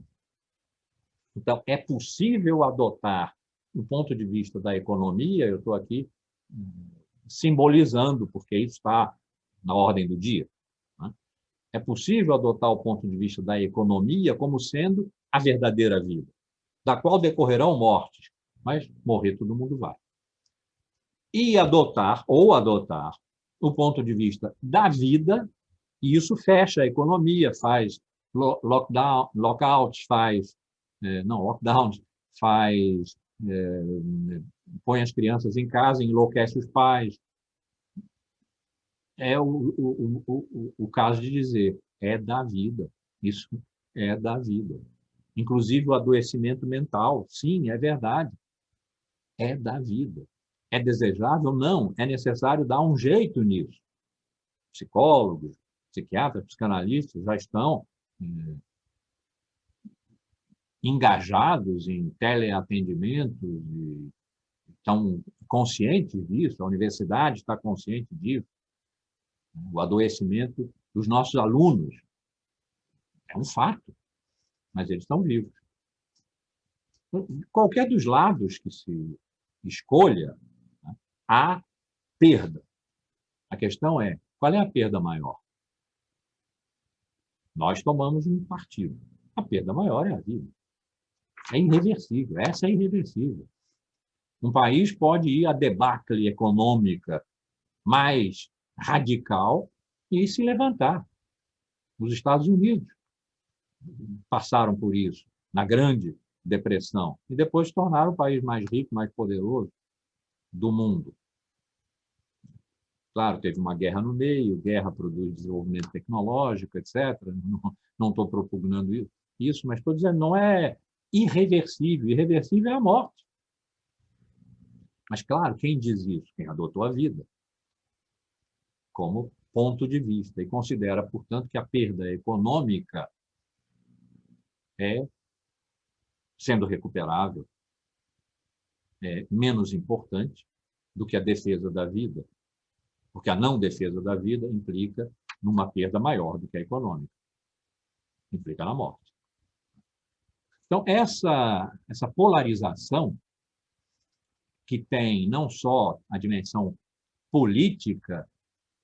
Então, é possível adotar o ponto de vista da economia, eu estou aqui simbolizando, porque isso está na ordem do dia. Né? É possível adotar o ponto de vista da economia como sendo a verdadeira vida, da qual decorrerão mortes, mas morrer todo mundo vai. E adotar o ponto de vista da vida, e isso fecha a economia, faz lockouts, põe as crianças em casa, enlouquece os pais. É o caso de dizer, é da vida, isso é da vida. Inclusive o adoecimento mental, sim, é verdade, é da vida. É desejável? Não, é necessário dar um jeito nisso. Psicólogos, psiquiatras, psicanalistas já estão engajados em teleatendimentos e estão conscientes disso, a universidade está consciente disso. O adoecimento dos nossos alunos é um fato, mas eles estão vivos. Qualquer dos lados que se escolha, há perda. A questão é, qual é a perda maior? Nós tomamos um partido. A perda maior é a vida. É irreversível, essa é irreversível. Um país pode ir à debacle econômica mais radical e se levantar. Os Estados Unidos passaram por isso, na Grande Depressão, e depois se tornaram o país mais rico, mais poderoso do mundo. Claro, teve uma guerra no meio, guerra produz desenvolvimento tecnológico, etc. Não estou propugnando isso, mas estou dizendo, não é irreversível. Irreversível é a morte. Mas, claro, quem diz isso? Quem adotou a vida como ponto de vista e considera, portanto, que a perda econômica é, sendo recuperável, menos importante do que a defesa da vida, porque a não defesa da vida implica numa perda maior do que a econômica, implica na morte. Então, essa polarização, que tem não só a dimensão política,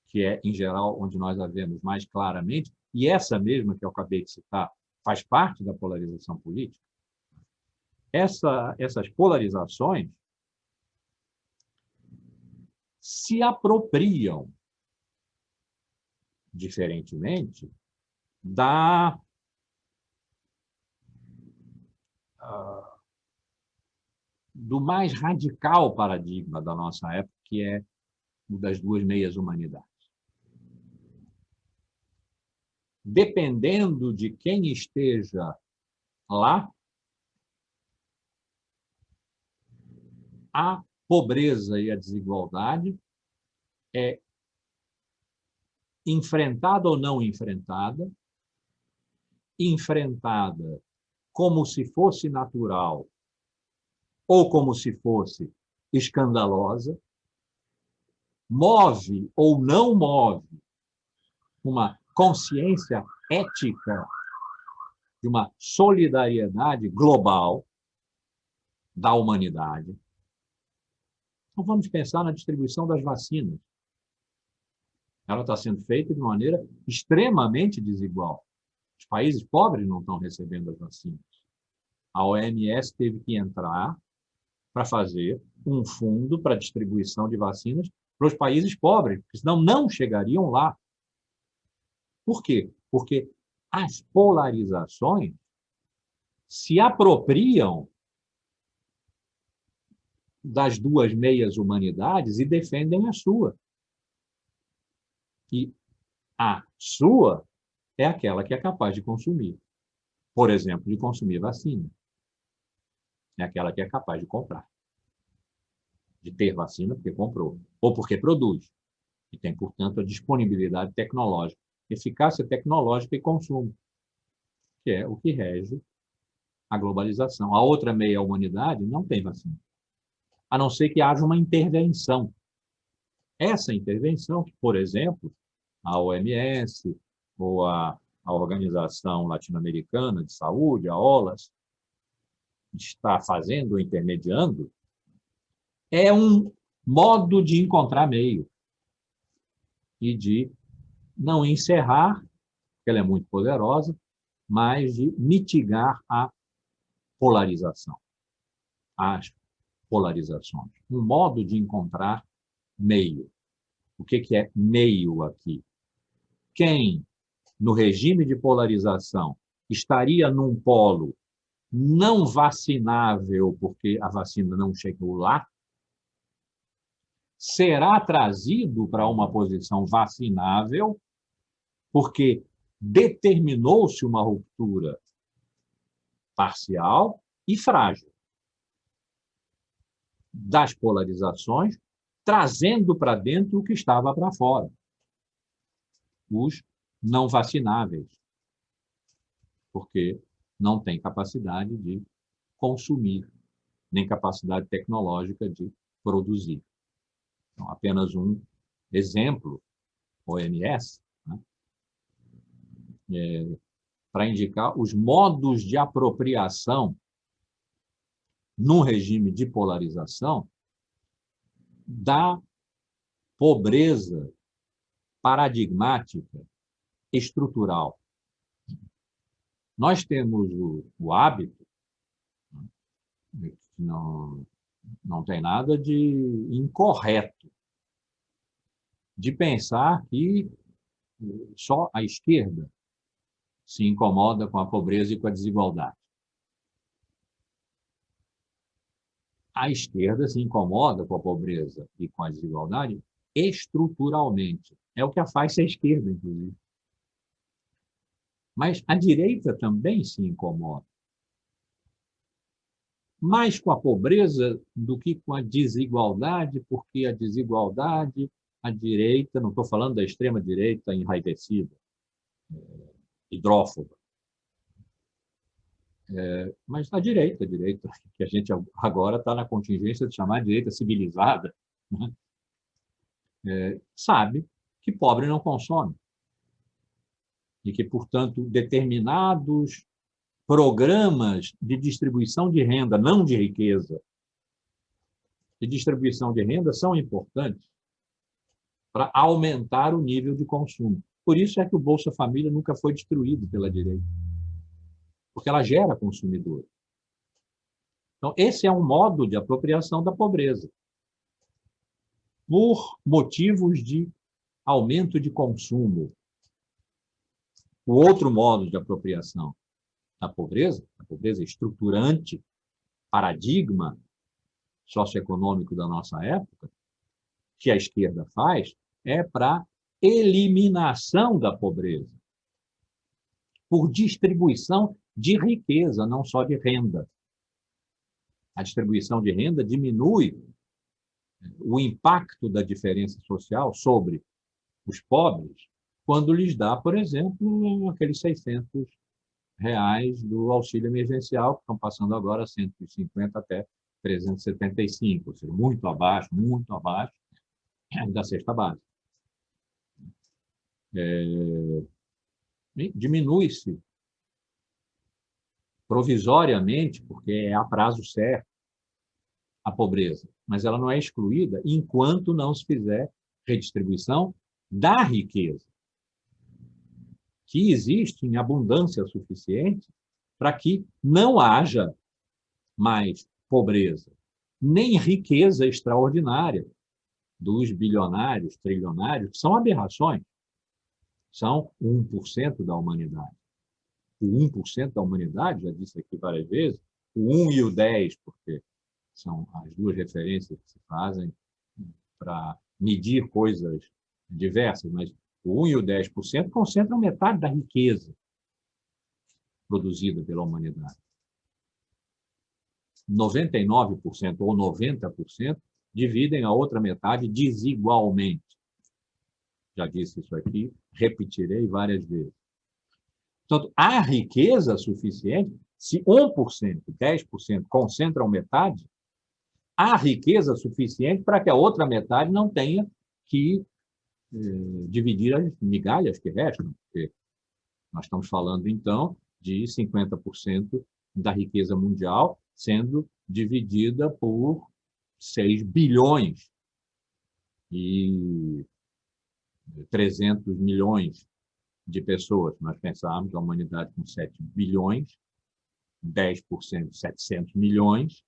que é, em geral, onde nós a vemos mais claramente, e essa mesma que eu acabei de citar faz parte da polarização política, essas polarizações se apropriam, diferentemente, do mais radical paradigma da nossa época, que é o das duas meias-humanidades. Dependendo de quem esteja lá, a pobreza e a desigualdade é enfrentada ou não enfrentada, enfrentada como se fosse natural ou como se fosse escandalosa, move ou não move uma consciência ética de uma solidariedade global da humanidade. Então, vamos pensar na distribuição das vacinas. Ela está sendo feita de maneira extremamente desigual. Os países pobres não estão recebendo as vacinas. A OMS teve que entrar para fazer um fundo para distribuição de vacinas para os países pobres, porque senão não chegariam lá. Por quê? Porque as polarizações se apropriam das duas meias-humanidades e defendem a sua. E a sua é aquela que é capaz de consumir. Por exemplo, de consumir vacina. É aquela que é capaz de comprar. De ter vacina porque comprou. Ou porque produz. E tem, portanto, a disponibilidade tecnológica eficácia tecnológica e consumo, que é o que rege a globalização. A outra meia humanidade não tem vacina, a não ser que haja uma intervenção. Essa intervenção, por exemplo, a OMS ou a Organização Latino-Americana de Saúde, a OLAS, está fazendo, intermediando, é um modo de encontrar meio e de não encerrar, porque ela é muito poderosa, mas de mitigar a polarização, as polarizações. Um modo de encontrar meio. O que é meio aqui? Quem, no regime de polarização, estaria num polo não vacinável, porque a vacina não chegou lá, será trazido para uma posição vacinável, porque determinou-se uma ruptura parcial e frágil das polarizações, trazendo para dentro o que estava para fora, os não vacináveis, porque não tem capacidade de consumir, nem capacidade tecnológica de produzir. Então, apenas um exemplo, OMS, né, para indicar os modos de apropriação num regime de polarização da pobreza paradigmática estrutural. Nós temos o hábito, que não tem nada de incorreto, de pensar que só a esquerda se incomoda com a pobreza e com a desigualdade. A esquerda se incomoda com a pobreza e com a desigualdade estruturalmente. É o que a faz ser esquerda, inclusive. Mas a direita também se incomoda. Mais com a pobreza do que com a desigualdade, porque a desigualdade, a direita, não estou falando da extrema-direita enraivecida, hidrófoba, mas a direita, que a gente agora está na contingência de chamar de direita civilizada, né? Sabe que pobre não consome e que, portanto, determinados programas de distribuição de renda, não de riqueza, de distribuição de renda são importantes para aumentar o nível de consumo. Por isso é que o Bolsa Família nunca foi destruído pela direita, porque ela gera consumidores. Então, esse é um modo de apropriação da pobreza, por motivos de aumento de consumo. O outro modo de apropriação da pobreza, a pobreza estruturante, paradigma socioeconômico da nossa época, que a esquerda faz, é para eliminação da pobreza, por distribuição de riqueza, não só de renda. A distribuição de renda diminui o impacto da diferença social sobre os pobres quando lhes dá, por exemplo, aqueles R$600 do auxílio emergencial, que estão passando agora 150 até 375, ou seja, muito abaixo da cesta básica. Diminui-se provisoriamente, porque é a prazo certo, a pobreza, mas ela não é excluída enquanto não se fizer redistribuição da riqueza, que existe em abundância suficiente para que não haja mais pobreza, nem riqueza extraordinária dos bilionários, trilionários, que são aberrações, são 1% da humanidade. O 1% da humanidade, já disse aqui várias vezes, o 1 e o 10, porque são as duas referências que se fazem para medir coisas diversas, mas o 1 e o 10% concentram metade da riqueza produzida pela humanidade. 99% ou 90% dividem a outra metade desigualmente. Já disse isso aqui, repetirei várias vezes. Portanto, há riqueza suficiente, se 1%, 10% concentram metade, há riqueza suficiente para que a outra metade não tenha que dividir as migalhas que restam. Porque nós estamos falando, então, de 50% da riqueza mundial sendo dividida por 6 bilhões e 300 milhões de pessoas. Nós pensamos a humanidade com 7 bilhões, 10%, 700 milhões,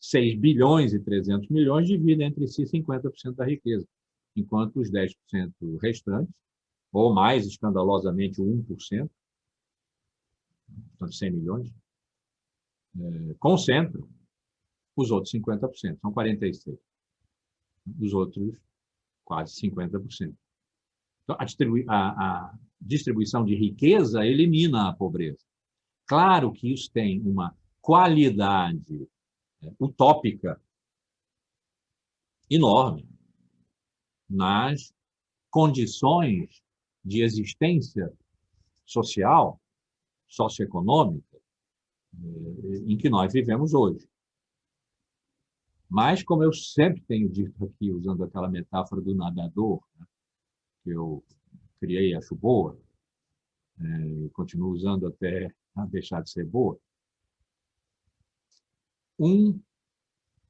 6 bilhões e 300 milhões dividem entre si 50% da riqueza, enquanto os 10% restantes, ou mais escandalosamente 1%, portanto 100 milhões, concentram os outros 50%, são 46%. Os outros, quase 50%. Então, a distribuição de riqueza elimina a pobreza. Claro que isso tem uma qualidade utópica enorme nas condições de existência social, socioeconômica, em que nós vivemos hoje. Mas, como eu sempre tenho dito aqui, usando aquela metáfora do nadador, né, que eu criei e acho boa, e continuo usando até deixar de ser boa, um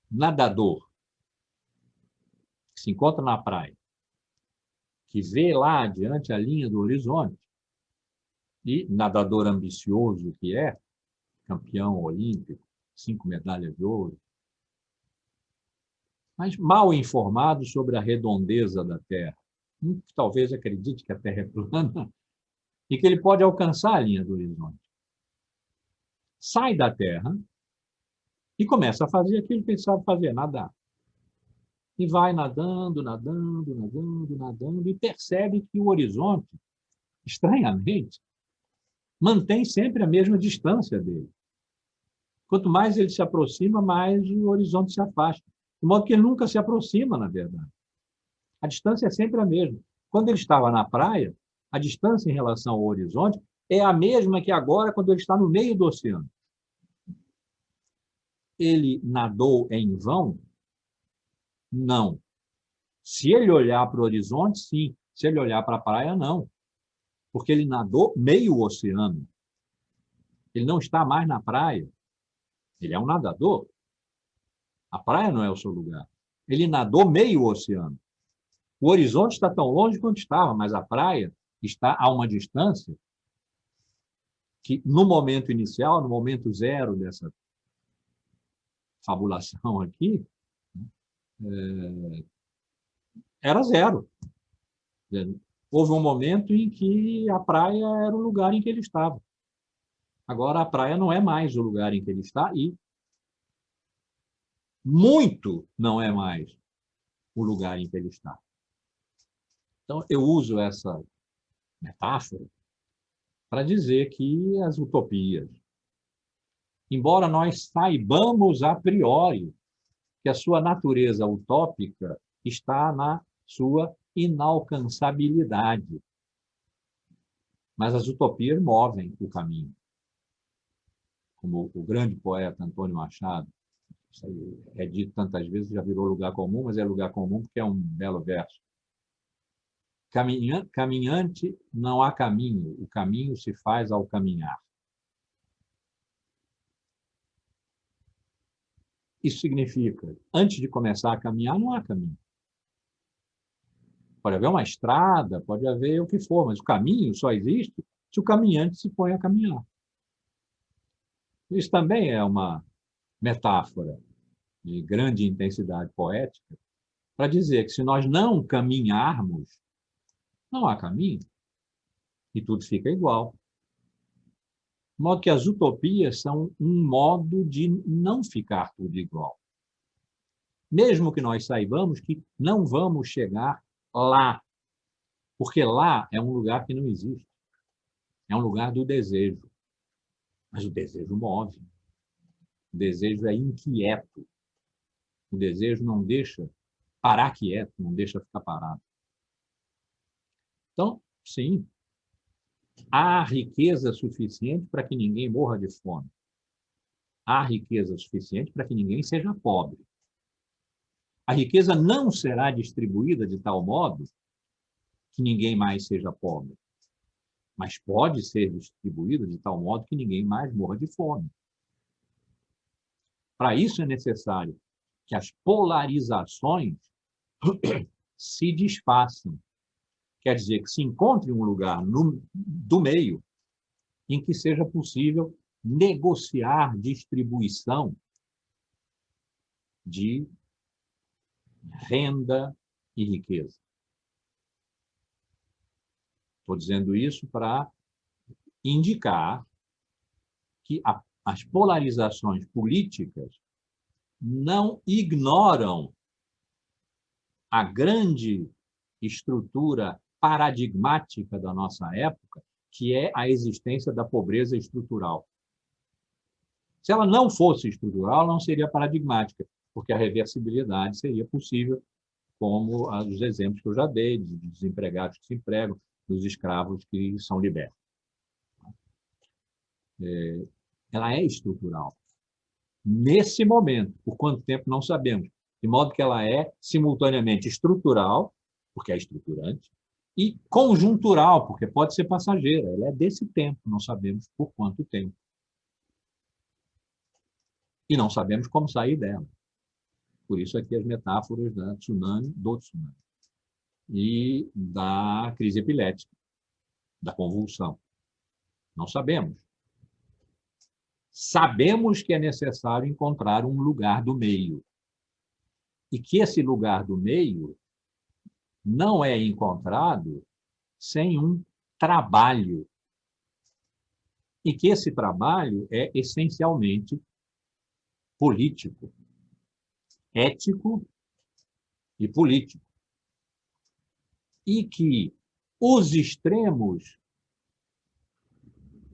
nadador que se encontra na praia, que vê lá adiante a linha do horizonte, e nadador ambicioso que é, campeão olímpico, 5 medalhas de ouro, mas mal informado sobre a redondeza da Terra. Talvez acredite que a Terra é plana e que ele pode alcançar a linha do horizonte. Sai da Terra e começa a fazer aquilo que ele sabe fazer, nadar. E vai nadando, nadando, nadando, nadando, e percebe que o horizonte, estranhamente, mantém sempre a mesma distância dele. Quanto mais ele se aproxima, mais o horizonte se afasta. De modo que ele nunca se aproxima, na verdade. A distância é sempre a mesma. Quando ele estava na praia, a distância em relação ao horizonte é a mesma que agora quando ele está no meio do oceano. Ele nadou em vão? Não. Se ele olhar para o horizonte, sim. Se ele olhar para a praia, não. Porque ele nadou meio oceano. Ele não está mais na praia. Ele é um nadador. A praia não é o seu lugar. Ele nadou meio oceano. O horizonte está tão longe quanto estava, mas a praia está a uma distância que, no momento inicial, no momento zero dessa fabulação aqui, era zero. Houve um momento em que a praia era o lugar em que ele estava. Agora, a praia não é mais o lugar em que ele está e muito não é mais o lugar em que ele está. Então, eu uso essa metáfora para dizer que as utopias, embora nós saibamos a priori que a sua natureza utópica está na sua inalcançabilidade, mas as utopias movem o caminho. Como o grande poeta Antônio Machado, isso aí é dito tantas vezes, já virou lugar comum, mas é lugar comum porque é um belo verso. Caminhante não há caminho, o caminho se faz ao caminhar. Isso significa, antes de começar a caminhar, não há caminho. Pode haver uma estrada, pode haver o que for, mas o caminho só existe se o caminhante se põe a caminhar. Isso também é uma metáfora de grande intensidade poética para dizer que se nós não caminharmos, não há caminho e tudo fica igual. De modo que as utopias são um modo de não ficar tudo igual. Mesmo que nós saibamos que não vamos chegar lá, porque lá é um lugar que não existe. É um lugar do desejo. Mas o desejo move. O desejo é inquieto. O desejo não deixa parar quieto, não deixa ficar parado. Então, sim, há riqueza suficiente para que ninguém morra de fome. Há riqueza suficiente para que ninguém seja pobre. A riqueza não será distribuída de tal modo que ninguém mais seja pobre, mas pode ser distribuída de tal modo que ninguém mais morra de fome. Para isso é necessário que as polarizações se desfaçam. Quer dizer, que se encontre um lugar do meio em que seja possível negociar distribuição de renda e riqueza. Estou dizendo isso para indicar que as polarizações políticas não ignoram a grande estrutura paradigmática da nossa época, que é a existência da pobreza estrutural. Se ela não fosse estrutural, não seria paradigmática, porque a reversibilidade seria possível, como os exemplos que eu já dei, dos desempregados que se empregam, dos escravos que são libertos. Ela é estrutural. Nesse momento, por quanto tempo não sabemos, de modo que ela é simultaneamente estrutural, porque é estruturante, e conjuntural, porque pode ser passageira. Ela é desse tempo, não sabemos por quanto tempo. E não sabemos como sair dela. Por isso aqui as metáforas do tsunami e da crise epilética, da convulsão. Não sabemos. Sabemos que é necessário encontrar um lugar do meio. E que esse lugar do meio não é encontrado sem um trabalho. E que esse trabalho é essencialmente político, ético e político. E que os extremos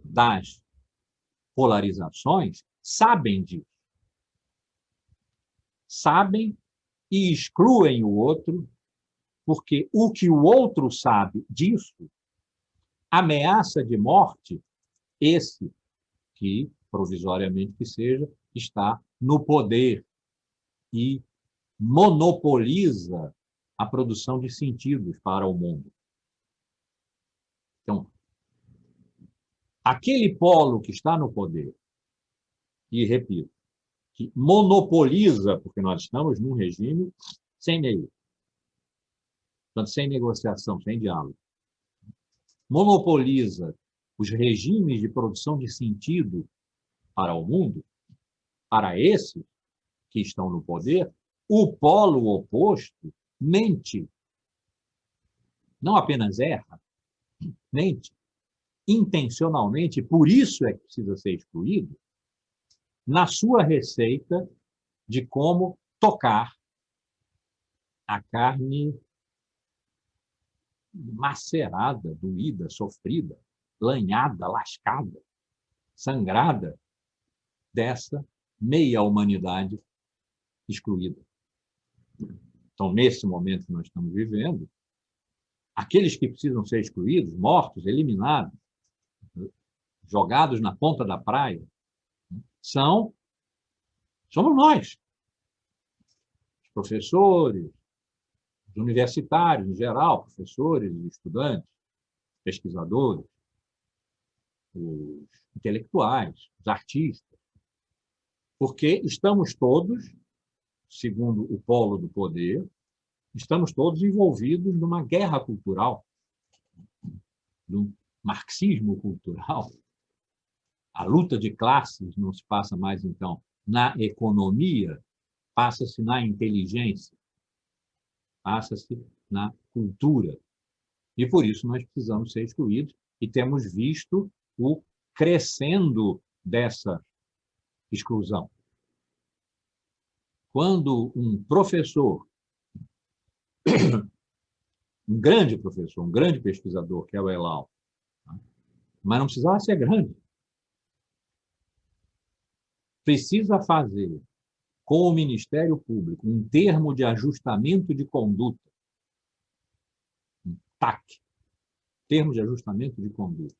das polarizações sabem disso. Sabem e excluem o outro, porque o que o outro sabe disso ameaça de morte esse que, provisoriamente que seja, está no poder e monopoliza a produção de sentidos para o mundo. Então, aquele polo que está no poder, e repito, que monopoliza, porque nós estamos num regime sem meio, portanto, sem negociação, sem diálogo, monopoliza os regimes de produção de sentido para o mundo, para esses que estão no poder, o polo oposto mente. Não apenas erra, mente intencionalmente, por isso é que precisa ser excluído, na sua receita de como tocar a carne macerada, doída, sofrida, lanhada, lascada, sangrada dessa meia-humanidade excluída. Então, nesse momento que nós estamos vivendo, aqueles que precisam ser excluídos, mortos, eliminados, jogados na ponta da praia, somos nós, os professores, os universitários em geral, professores, estudantes, pesquisadores, os intelectuais, os artistas, porque estamos todos, segundo o polo do poder, estamos todos envolvidos numa guerra cultural, num marxismo cultural. A luta de classes não se passa mais, então, na economia, passa-se na inteligência, passa-se na cultura. E por isso nós precisamos ser excluídos e temos visto o crescendo dessa exclusão. Quando um professor, um grande professor, um grande pesquisador, que é o Elau, mas não precisava ser grande, precisa fazer com o Ministério Público um termo de ajustamento de conduta, um TAC, termos de ajustamento de conduta,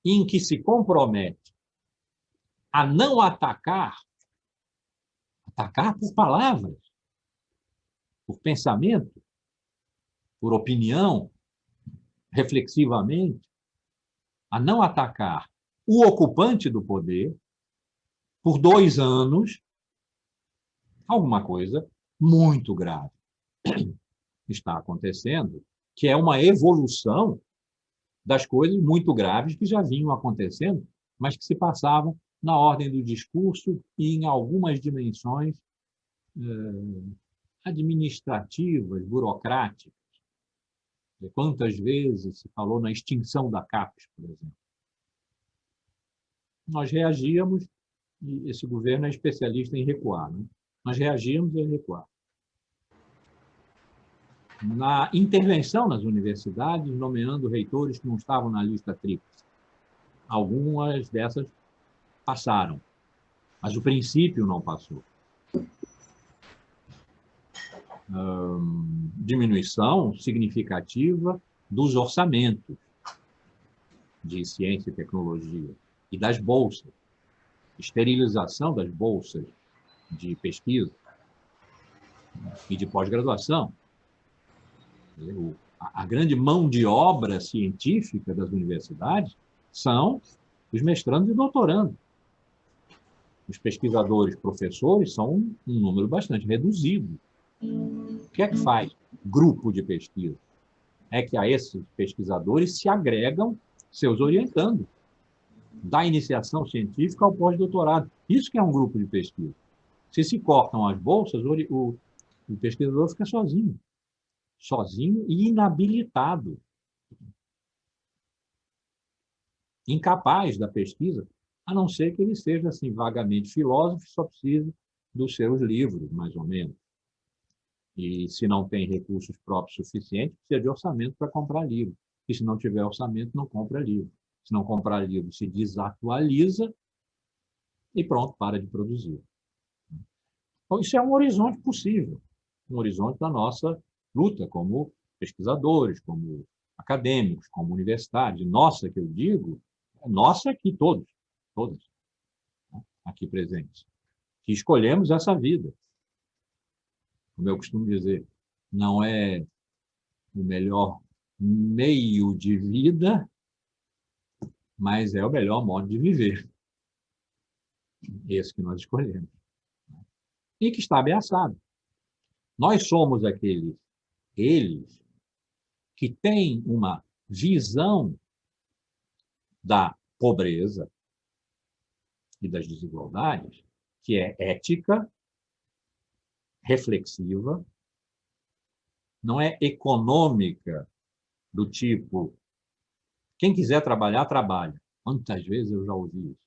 em que se compromete a não atacar por palavras, por pensamento, por opinião, reflexivamente, a não atacar o ocupante do poder por 2 anos, alguma coisa muito grave está acontecendo, que é uma evolução das coisas muito graves que já vinham acontecendo, mas que se passavam na ordem do discurso e em algumas dimensões administrativas, burocráticas. Quantas vezes se falou na extinção da CAPES, por exemplo? Nós reagíamos, e esse governo é especialista em recuar, né? Nós reagíamos e recuar. Na intervenção nas universidades, nomeando reitores que não estavam na lista tríplice. Algumas dessas passaram, mas o princípio não passou. Diminuição significativa dos orçamentos de ciência e tecnologia e das bolsas, esterilização das bolsas de pesquisa e de pós-graduação. A grande mão de obra científica das universidades são os mestrandos e doutorandos. Os pesquisadores, professores, são um número bastante reduzido. O que é que faz grupo de pesquisa? É que a esses pesquisadores se agregam seus orientandos, da iniciação científica ao pós-doutorado. Isso que é um grupo de pesquisa. Se cortam as bolsas, o pesquisador fica sozinho e inabilitado, incapaz da pesquisa, a não ser que ele seja assim vagamente filósofo, só precisa dos seus livros, mais ou menos. E se não tem recursos próprios suficientes, precisa de orçamento para comprar livro. E se não tiver orçamento, não compra livro. Se não comprar livro, se desatualiza e pronto, para de produzir. Então, isso é um horizonte possível, um horizonte da nossa luta como pesquisadores, como acadêmicos, como universitários. Nossa, que eu digo, nossa aqui todos aqui presentes, que escolhemos essa vida. Como eu costumo dizer, não é o melhor meio de vida, mas é o melhor modo de viver. Esse que nós escolhemos. E que está ameaçado. Nós somos eles que têm uma visão da pobreza e das desigualdades que é ética, reflexiva, não é econômica, do tipo, quem quiser trabalhar, trabalha. Quantas vezes eu já ouvi isso?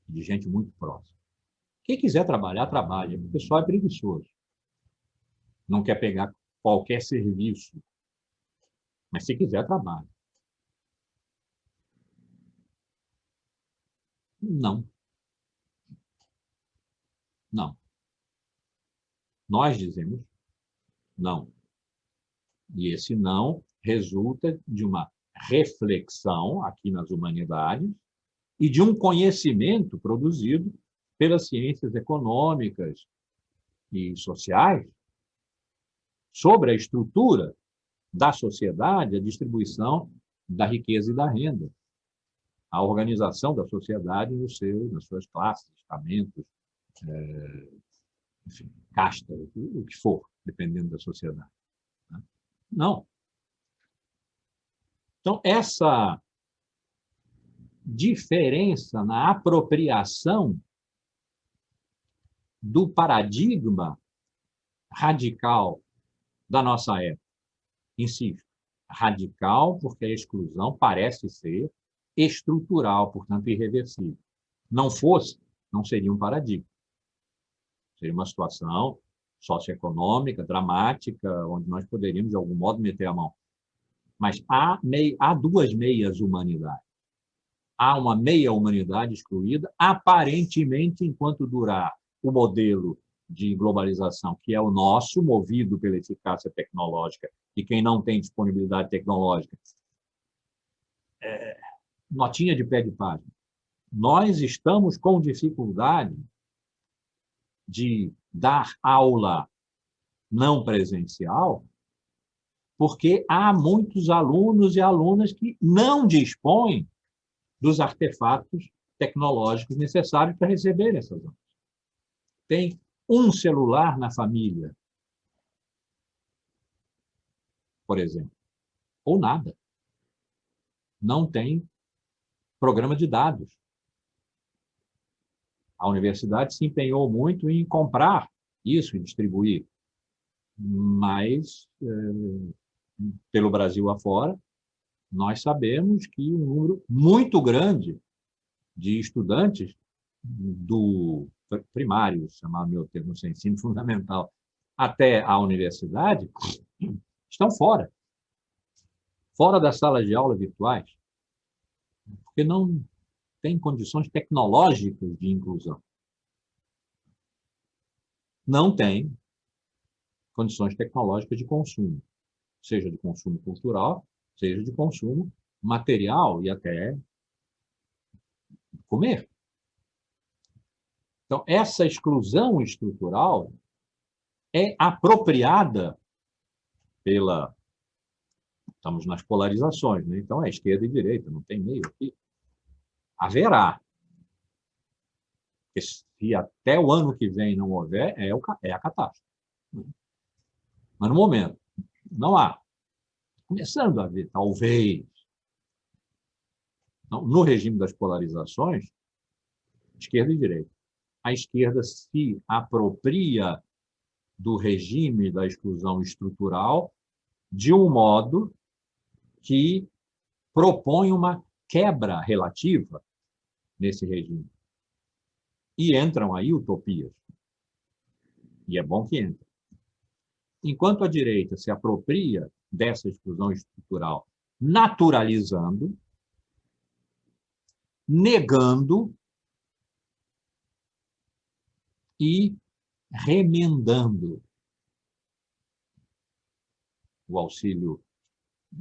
De gente muito próxima. Quem quiser trabalhar, trabalha. O pessoal é preguiçoso. Não quer pegar qualquer serviço. Mas se quiser, trabalha. Não. Não. Nós dizemos não. E esse não resulta de uma reflexão aqui nas humanidades e de um conhecimento produzido pelas ciências econômicas e sociais sobre a estrutura da sociedade, a distribuição da riqueza e da renda, a organização da sociedade nas suas classes, estamentos, enfim, castas, o que for, dependendo da sociedade. Não. Então, essa diferença na apropriação do paradigma radical da nossa época, insisto, radical porque a exclusão parece ser estrutural, portanto, irreversível. Não fosse, não seria um paradigma. Seria uma situação socioeconômica, dramática, onde nós poderíamos, de algum modo, meter a mão. Mas há duas meias humanidades. Há uma meia humanidade excluída, aparentemente, enquanto durar o modelo de globalização, que é o nosso, movido pela eficácia tecnológica, e quem não tem disponibilidade tecnológica, notinha de pé de página. Nós estamos com dificuldade de dar aula não presencial, porque há muitos alunos e alunas que não dispõem dos artefatos tecnológicos necessários para receber essas aulas. Tem um celular na família, por exemplo, ou nada. Não tem programa de dados. A universidade se empenhou muito em comprar isso e distribuir, mas, pelo Brasil afora, nós sabemos que um número muito grande de estudantes do primário, chamar meu termo, ensino fundamental, até a universidade, estão fora das salas de aula virtuais, porque não tem condições tecnológicas de inclusão. Não tem condições tecnológicas de consumo, seja de consumo cultural, seja de consumo material e até comer. Então, essa exclusão estrutural é apropriada pela... Estamos nas polarizações, né? Então é esquerda e direita, não tem meio aqui. Haverá. Porque se até o ano que vem não houver, é a catástrofe. Mas no momento, não há. Começando a haver, talvez. Então, no regime das polarizações, esquerda e direita. A esquerda se apropria do regime da exclusão estrutural de um modo que propõe uma quebra relativa nesse regime. E entram aí utopias. E é bom que entrem. Enquanto a direita se apropria dessa exclusão estrutural, naturalizando, negando e remendando o auxílio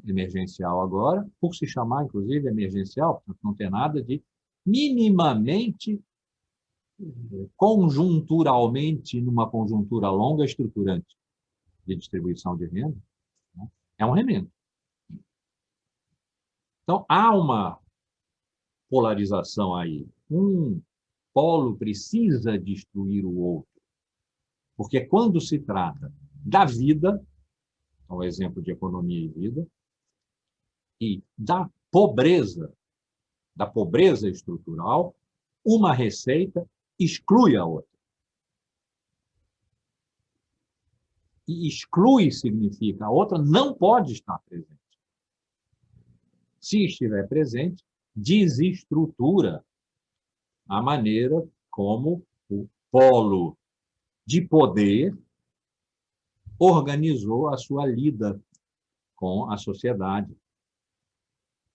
emergencial agora, por se chamar, inclusive, emergencial, porque não tem nada de minimamente, conjunturalmente, numa conjuntura longa, estruturante de distribuição de renda, né? É um remendo. Então, há uma polarização aí. Um polo precisa destruir o outro, porque quando se trata da vida, é um exemplo de economia e vida, e da pobreza estrutural, uma receita exclui a outra. E exclui significa a outra não pode estar presente. Se estiver presente, desestrutura a maneira como o polo de poder organizou a sua lida com a sociedade,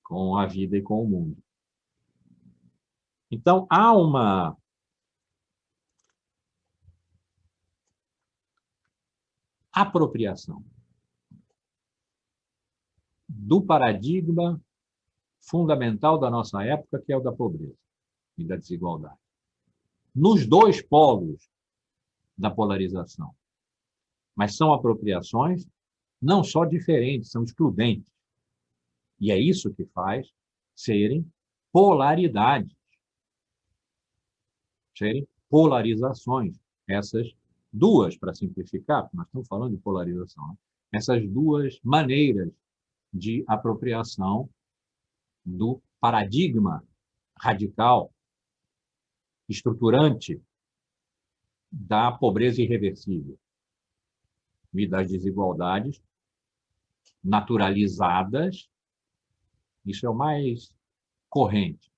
com a vida e com o mundo. Então, há uma apropriação do paradigma fundamental da nossa época, que é o da pobreza e da desigualdade. Nos dois polos da polarização. Mas são apropriações não só diferentes, são excludentes. E é isso que faz serem polaridades, serem polarizações. Essas duas, para simplificar, porque nós estamos falando de polarização, né? Essas duas maneiras de apropriação do paradigma radical, estruturante da pobreza irreversível e das desigualdades naturalizadas. Isso é o mais corrente.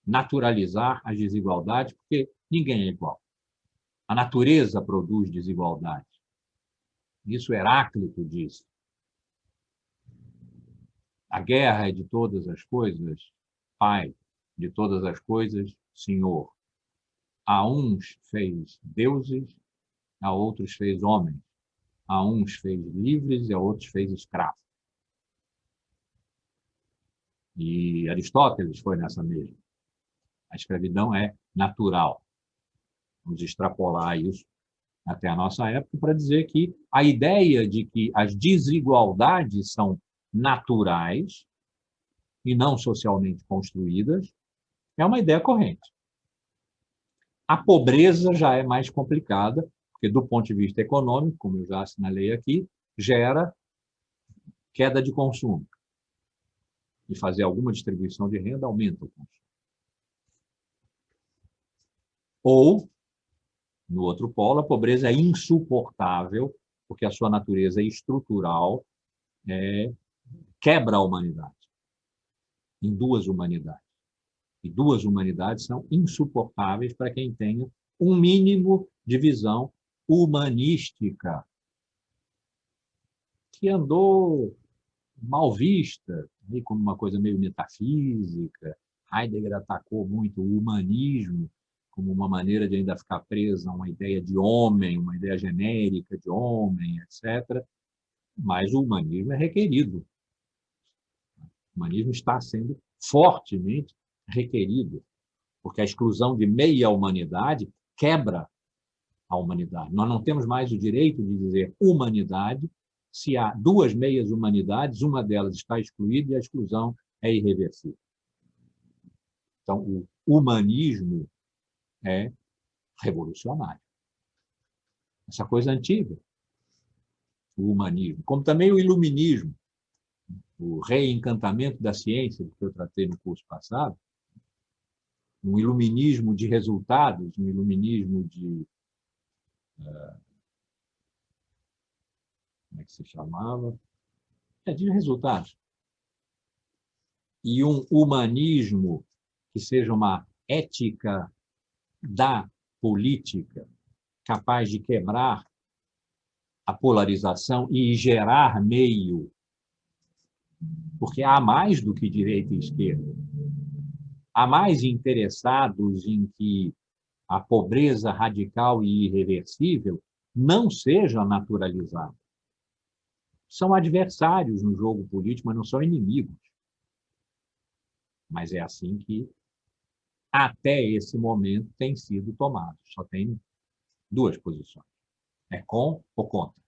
Naturalizar as desigualdades, porque ninguém é igual. A natureza produz desigualdade. Isso Heráclito diz. A guerra é de todas as coisas, Pai, de todas as coisas, Senhor. A uns fez deuses, a outros fez homens, a uns fez livres e a outros fez escravos. E Aristóteles foi nessa mesma. A escravidão é natural. Vamos extrapolar isso até a nossa época para dizer que a ideia de que as desigualdades são naturais e não socialmente construídas é uma ideia corrente. A pobreza já é mais complicada, porque do ponto de vista econômico, como eu já assinalei aqui, gera queda de consumo. E fazer alguma distribuição de renda aumenta o consumo. Ou, no outro polo, a pobreza é insuportável, porque a sua natureza estrutural quebra a humanidade em duas humanidades. E duas humanidades são insuportáveis para quem tenha um mínimo de visão humanística, que andou mal vista, como uma coisa meio metafísica. Heidegger atacou muito o humanismo como uma maneira de ainda ficar presa a uma ideia de homem, uma ideia genérica de homem, etc. Mas o humanismo é requerido. O humanismo está sendo fortemente requerido, porque a exclusão de meia humanidade quebra a humanidade. Nós não temos mais o direito de dizer humanidade se há duas meias humanidades, uma delas está excluída e a exclusão é irreversível. Então, o humanismo é revolucionário. Essa coisa antiga, o humanismo, como também o iluminismo, o reencantamento da ciência, que eu tratei no curso passado, um iluminismo de resultados, um iluminismo de... como é que se chamava? De resultados. E um humanismo que seja uma ética da política, capaz de quebrar a polarização e gerar meio, porque há mais do que direita e esquerda. Há mais interessados em que a pobreza radical e irreversível não seja naturalizada. São adversários no jogo político, mas não são inimigos. Mas é assim que, até esse momento, tem sido tomado. Só tem duas posições. É com ou contra.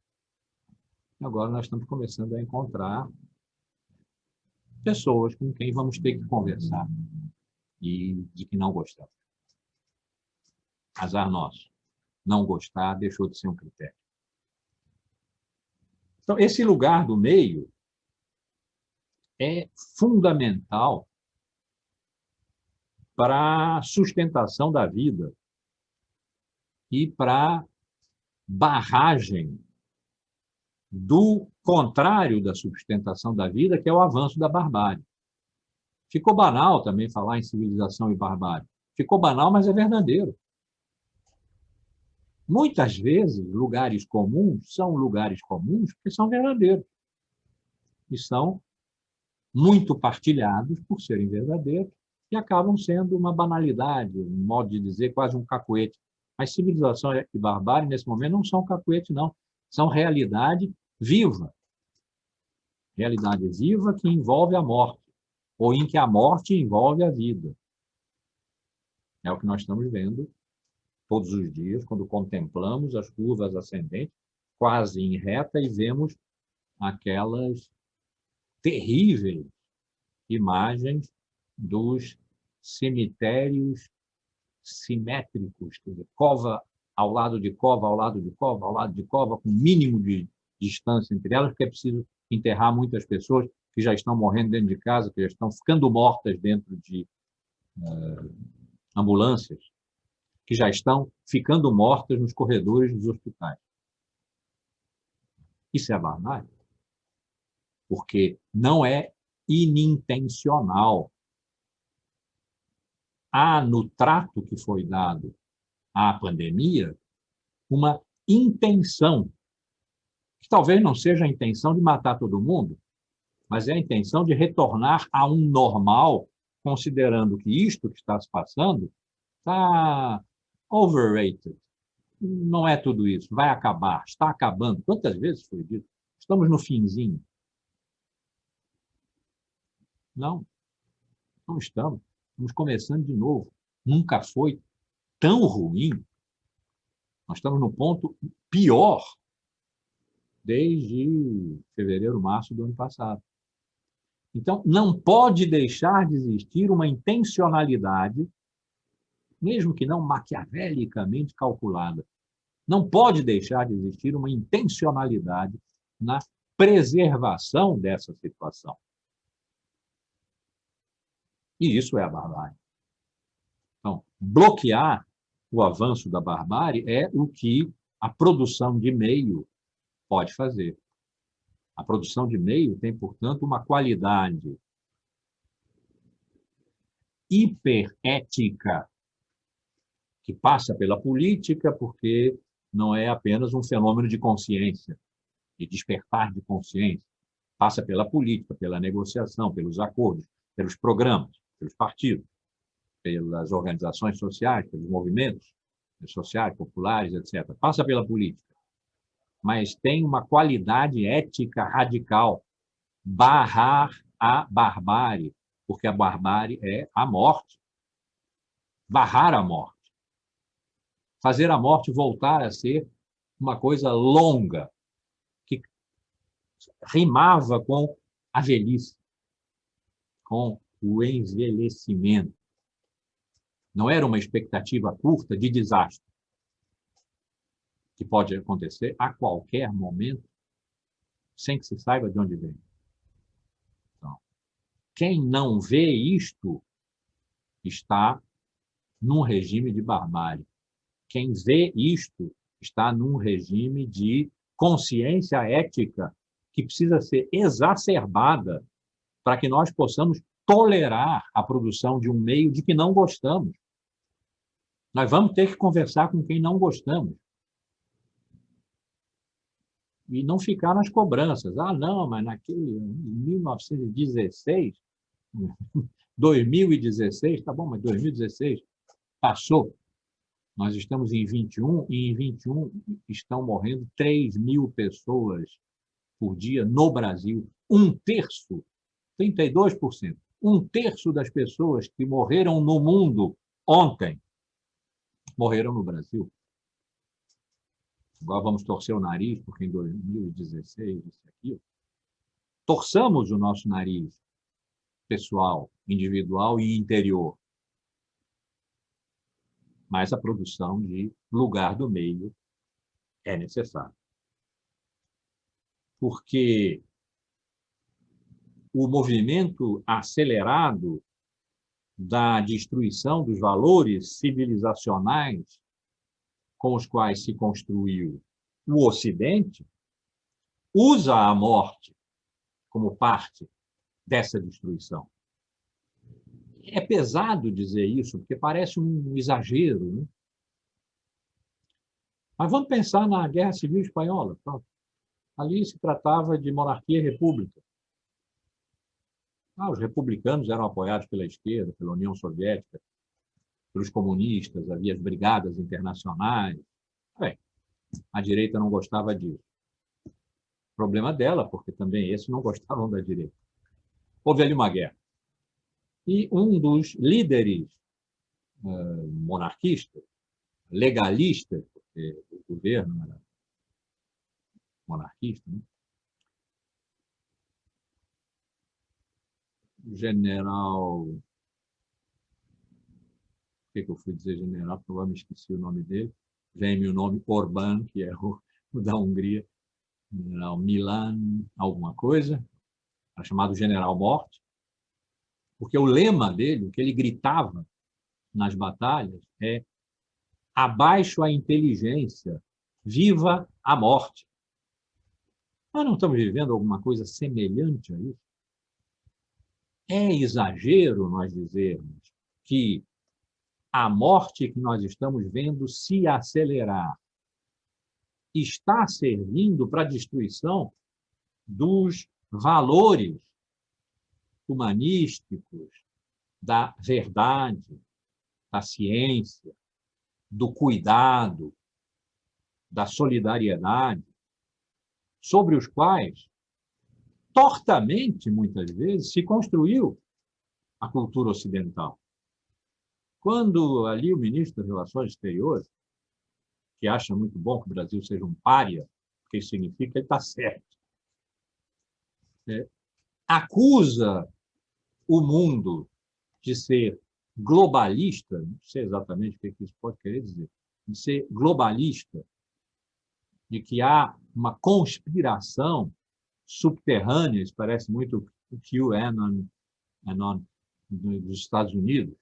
Agora nós estamos começando a encontrar pessoas com quem vamos ter que conversar e de que não gostamos. Azar nosso. Não gostar deixou de ser um critério. Então, esse lugar do meio é fundamental para a sustentação da vida e para a barragem do contrário da sustentação da vida, que é o avanço da barbárie. Ficou banal também falar em civilização e barbárie. Ficou banal, mas é verdadeiro. Muitas vezes, lugares comuns são lugares comuns porque são verdadeiros. E são muito partilhados por serem verdadeiros e acabam sendo uma banalidade, um modo de dizer, quase um cacuete. Mas civilização e barbárie, nesse momento, não são cacuete, não. São realidade viva. Realidade viva que envolve a morte, ou em que a morte envolve a vida. É o que nós estamos vendo todos os dias, quando contemplamos as curvas ascendentes, quase em reta, e vemos aquelas terríveis imagens dos cemitérios simétricos, quer dizer, cova ao lado de cova, ao lado de cova, ao lado de cova, com mínimo de distância entre elas, porque é preciso enterrar muitas pessoas que já estão morrendo dentro de casa, que já estão ficando mortas dentro de ambulâncias, que já estão ficando mortas nos corredores dos hospitais. Isso é barbárie, porque não é inintencional. Há no trato que foi dado à pandemia uma intenção, que talvez não seja a intenção de matar todo mundo, mas é a intenção de retornar a um normal, considerando que isto que está se passando está overrated, Não é tudo isso. Vai acabar. Está acabando. Quantas vezes foi dito? Estamos no finzinho. Não, não estamos. Estamos começando de novo. Nunca foi tão ruim. Nós estamos no ponto pior desde fevereiro, março do ano passado. Então, não pode deixar de existir uma intencionalidade, mesmo que não maquiavelicamente calculada, não pode deixar de existir uma intencionalidade na preservação dessa situação. E isso é a barbárie. Então, bloquear o avanço da barbárie é o que a produção de meio pode fazer. A produção de meio tem, portanto, uma qualidade hiperética que passa pela política, porque não é apenas um fenômeno de consciência, de despertar de consciência. Passa pela política, pela negociação, pelos acordos, pelos programas, pelos partidos, pelas organizações sociais, pelos movimentos sociais, populares, etc. Passa pela política, mas tem uma qualidade ética radical. Barrar a barbárie, porque a barbárie é a morte. Barrar a morte. Fazer a morte voltar a ser uma coisa longa, que rimava com a velhice, com o envelhecimento. Não era uma expectativa curta de desastre, que pode acontecer a qualquer momento, sem que se saiba de onde vem. Então, quem não vê isto está num regime de barbárie. Quem vê isto está num regime de consciência ética que precisa ser exacerbada para que nós possamos tolerar a produção de um meio de que não gostamos. Nós vamos ter que conversar com quem não gostamos. E não ficar nas cobranças. Ah, não, mas naquele 1916, 2016, tá bom, mas 2016 passou. Nós estamos em 21, e em 21 estão morrendo 3.000 pessoas por dia no Brasil. Um terço, 32%, um terço das pessoas que morreram no mundo ontem morreram no Brasil. Agora vamos torcer o nariz, porque em 2016, isso aqui. Torçamos o nosso nariz pessoal, individual e interior. Mas a produção de lugar do meio é necessária. Porque o movimento acelerado da destruição dos valores civilizacionais com os quais se construiu o Ocidente usa a morte como parte dessa destruição. É pesado dizer isso, porque parece um exagero, né? Mas vamos pensar na Guerra Civil Espanhola. Pronto. Ali se tratava de monarquia e república. Os republicanos eram apoiados pela esquerda, pela União Soviética, pelos comunistas, havia as brigadas internacionais. Bem, a direita não gostava disso. Problema dela, porque também esses não gostavam da direita. Houve ali uma guerra. E um dos líderes monarquistas, legalistas, porque o governo era monarquista, né? O general... Por que eu fui dizer general? Porque eu me esqueci o nome dele. Vem-me o nome Orbán, que é o da Hungria. General Milan, alguma coisa. Era chamado General Morte. Porque o lema dele, o que ele gritava nas batalhas, é: abaixo a inteligência, viva a morte. Nós não estamos vivendo alguma coisa semelhante a isso? É exagero nós dizermos que a morte que nós estamos vendo se acelerar está servindo para a destruição dos valores humanísticos, da verdade, da ciência, do cuidado, da solidariedade, sobre os quais, tortamente, muitas vezes, se construiu a cultura ocidental. Quando ali o ministro das Relações Exteriores, que acha muito bom que o Brasil seja um pária, porque isso significa que ele está certo, acusa o mundo de ser globalista, não sei exatamente o que isso pode querer dizer, de ser globalista, de que há uma conspiração subterrânea, isso parece muito o QAnon dos Estados Unidos,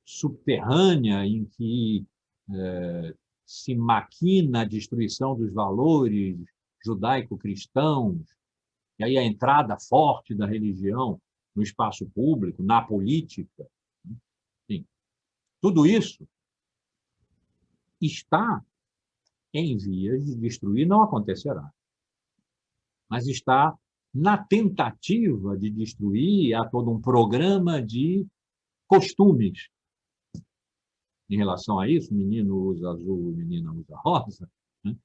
subterrânea, em que se maquina a destruição dos valores judaico-cristãos, e aí a entrada forte da religião no espaço público, na política. Enfim, tudo isso está em vias de destruir, não acontecerá, mas está na tentativa de destruir. Há todo um programa de costumes em relação a isso. Menino usa azul, menina usa rosa, né?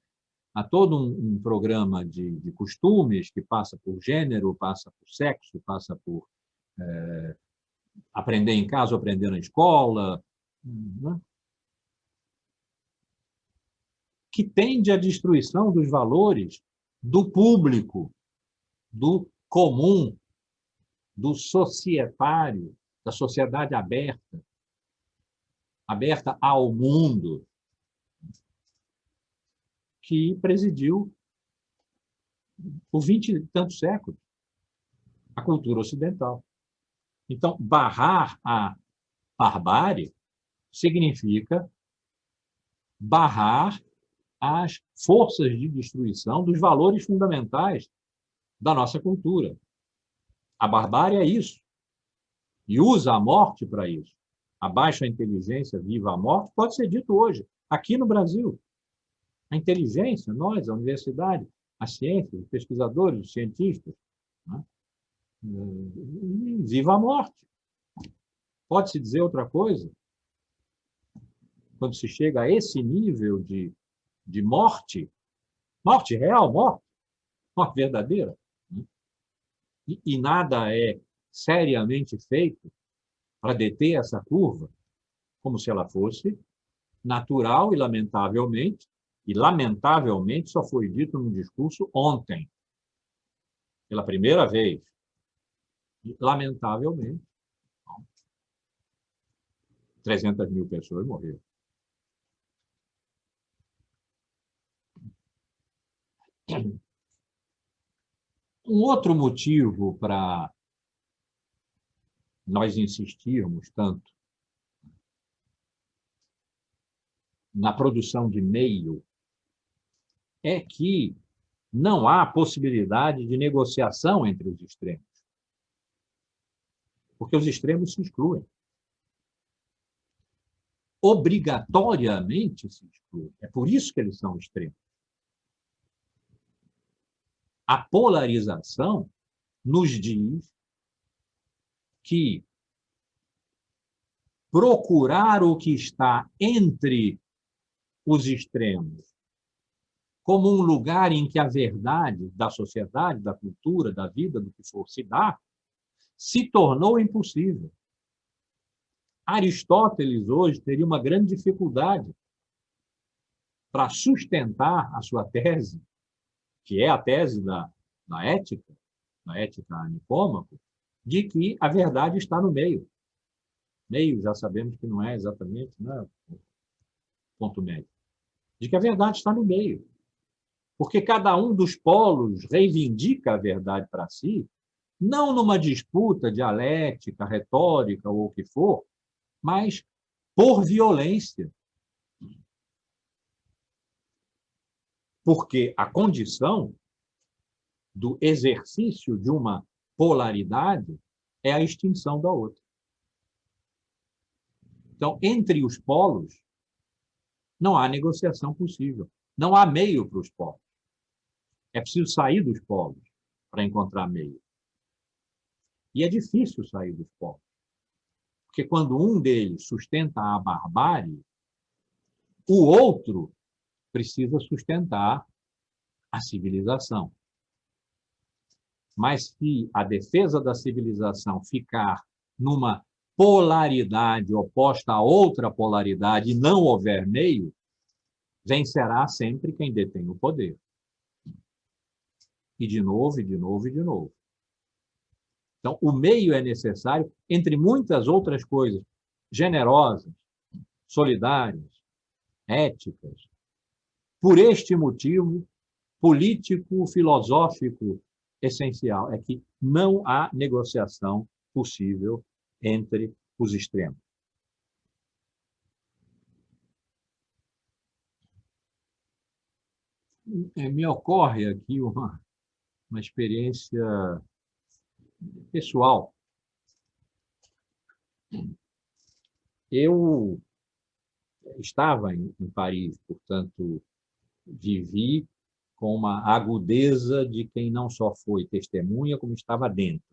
Há todo um programa de costumes que passa por gênero, passa por sexo, passa por aprender em casa, aprender na escola, né? Que tende à destruição dos valores do público, do comum, do societário, da sociedade aberta, aberta ao mundo, que presidiu por 20 e tantos séculos a cultura ocidental. Então, barrar a barbárie significa barrar as forças de destruição dos valores fundamentais da nossa cultura. A barbárie é isso, e usa a morte para isso. Abaixo a inteligência, viva a morte, pode ser dito hoje, aqui no Brasil. A inteligência, nós, a universidade, a ciência, os pesquisadores, os cientistas, né? Viva a morte. Pode-se dizer outra coisa? Quando se chega a esse nível de morte, morte real, morte verdadeira, né? E nada é seriamente feito para deter essa curva, como se ela fosse natural, e lamentavelmente só foi dito num discurso ontem, pela primeira vez. E, lamentavelmente, 300.000 pessoas morreram. Um outro motivo para nós insistirmos tanto na produção de meio é que não há possibilidade de negociação entre os extremos, porque os extremos se excluem. Obrigatoriamente se excluem. É por isso que eles são extremos. A polarização nos diz que procurar o que está entre os extremos como um lugar em que a verdade da sociedade, da cultura, da vida, do que for, se dá, se tornou impossível. Aristóteles hoje teria uma grande dificuldade para sustentar a sua tese, que é a tese da ética, na ética Nicômaco, de que a verdade está no meio. Meio, já sabemos que não é exatamente, né, o ponto médio. De que a verdade está no meio. Porque cada um dos polos reivindica a verdade para si, não numa disputa dialética, retórica ou o que for, mas por violência. Porque a condição do exercício de uma polaridade é a extinção da outra. Então, entre os polos, não há negociação possível. Não há meio para os polos. É preciso sair dos polos para encontrar meio. E é difícil sair dos polos. Porque quando um deles sustenta a barbárie, o outro precisa sustentar a civilização. Mas se a defesa da civilização ficar numa polaridade oposta a outra polaridade e não houver meio, vencerá sempre quem detém o poder. E de novo, e de novo, e de novo. Então, o meio é necessário, entre muitas outras coisas, generosas, solidárias, éticas. Por este motivo, político, filosófico, essencial, é que não há negociação possível entre os extremos. Me ocorre aqui uma experiência pessoal. Eu estava em Paris, portanto, vivi com uma agudeza de quem não só foi testemunha, como estava dentro.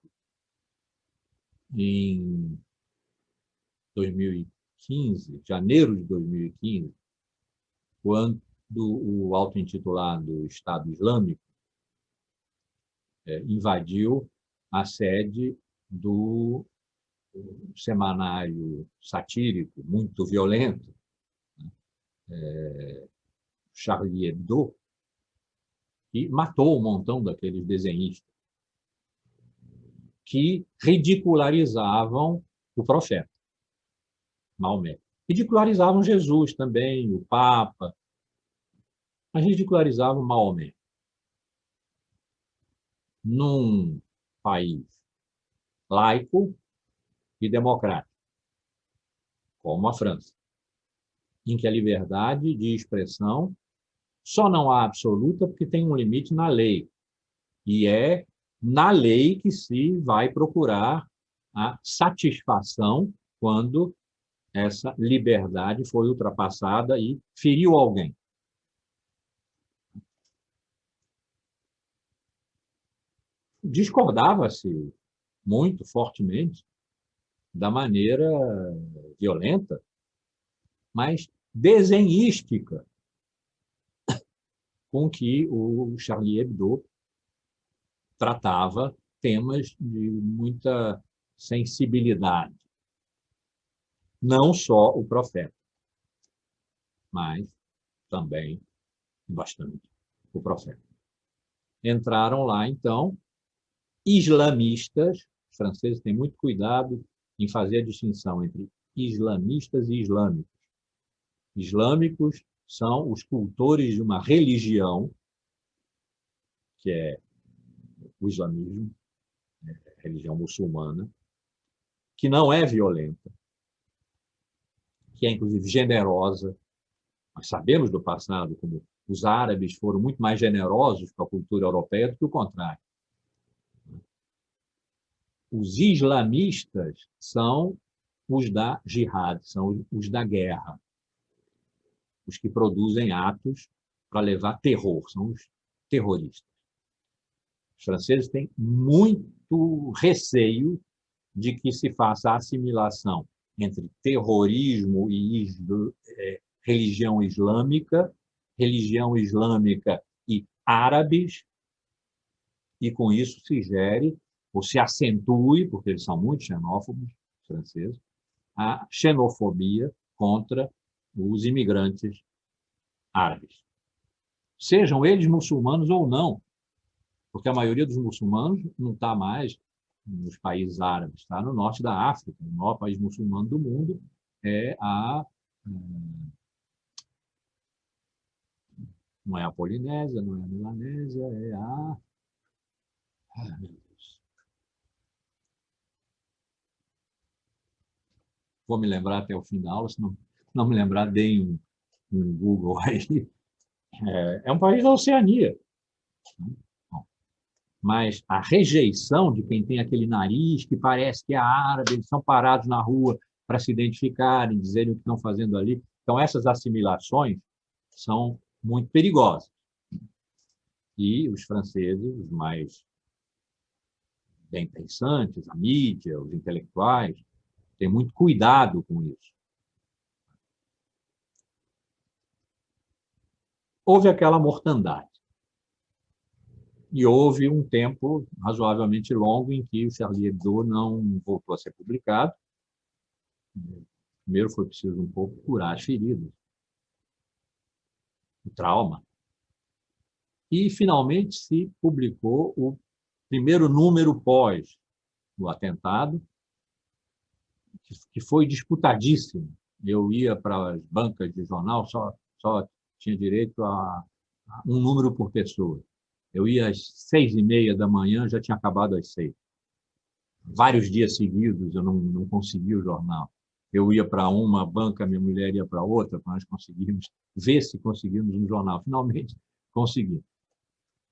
Em 2015, janeiro de 2015, quando o auto-intitulado Estado Islâmico invadiu a sede do semanário satírico, muito violento, Charlie Hebdo, e matou um montão daqueles desenhistas que ridicularizavam o profeta, Maomé. Ridicularizavam Jesus também, o Papa, mas ridicularizavam Maomé. Num país laico e democrático, como a França, em que a liberdade de expressão só não há absoluta porque tem um limite na lei. E é na lei que se vai procurar a satisfação quando essa liberdade foi ultrapassada e feriu alguém. Discordava-se muito fortemente da maneira violenta, mas desenhística com que o Charlie Hebdo tratava temas de muita sensibilidade. Não só o profeta, mas também bastante o profeta. Entraram lá, então, islamistas. Os franceses têm muito cuidado em fazer a distinção entre islamistas e islâmicos. Islâmicos são os cultores de uma religião, que é o islamismo, a religião muçulmana, que não é violenta, que é, inclusive, generosa. Nós sabemos do passado como os árabes foram muito mais generosos com a cultura europeia do que o contrário. Os islamistas são os da jihad, são os da guerra, os que produzem atos para levar terror, são os terroristas. Os franceses têm muito receio de que se faça a assimilação entre terrorismo e religião islâmica e árabes, e com isso se gere, ou se acentue, porque eles são muito xenófobos, franceses, a xenofobia contra os imigrantes árabes. Sejam eles muçulmanos ou não, porque a maioria dos muçulmanos não está mais nos países árabes, está no norte da África. O maior país muçulmano do mundo é não é a Polinésia, não é a Melanésia, é a... Ai, meu Deus. Vou me lembrar até o fim da aula, se não me lembrar, dei um Google aí. É um país da Oceania. Mas a rejeição de quem tem aquele nariz que parece que é árabe, eles são parados na rua para se identificarem, dizerem o que estão fazendo ali. Então, essas assimilações são muito perigosas. E os franceses, os mais bem pensantes, a mídia, os intelectuais, têm muito cuidado com isso. houve aquela mortandade. E houve um tempo razoavelmente longo em que o Charlie Hebdo não voltou a ser publicado. Primeiro foi preciso um pouco curar as feridas, o trauma. E, finalmente, se publicou o primeiro número pós o atentado, que foi disputadíssimo. Eu ia para as bancas de jornal, só tinha direito a um número por pessoa. Eu ia às 6h30 da manhã, já tinha acabado às 6. Vários dias seguidos eu não conseguia o jornal. Eu ia para uma banca, minha mulher ia para outra, para nós conseguirmos ver se conseguimos um jornal. Finalmente, consegui.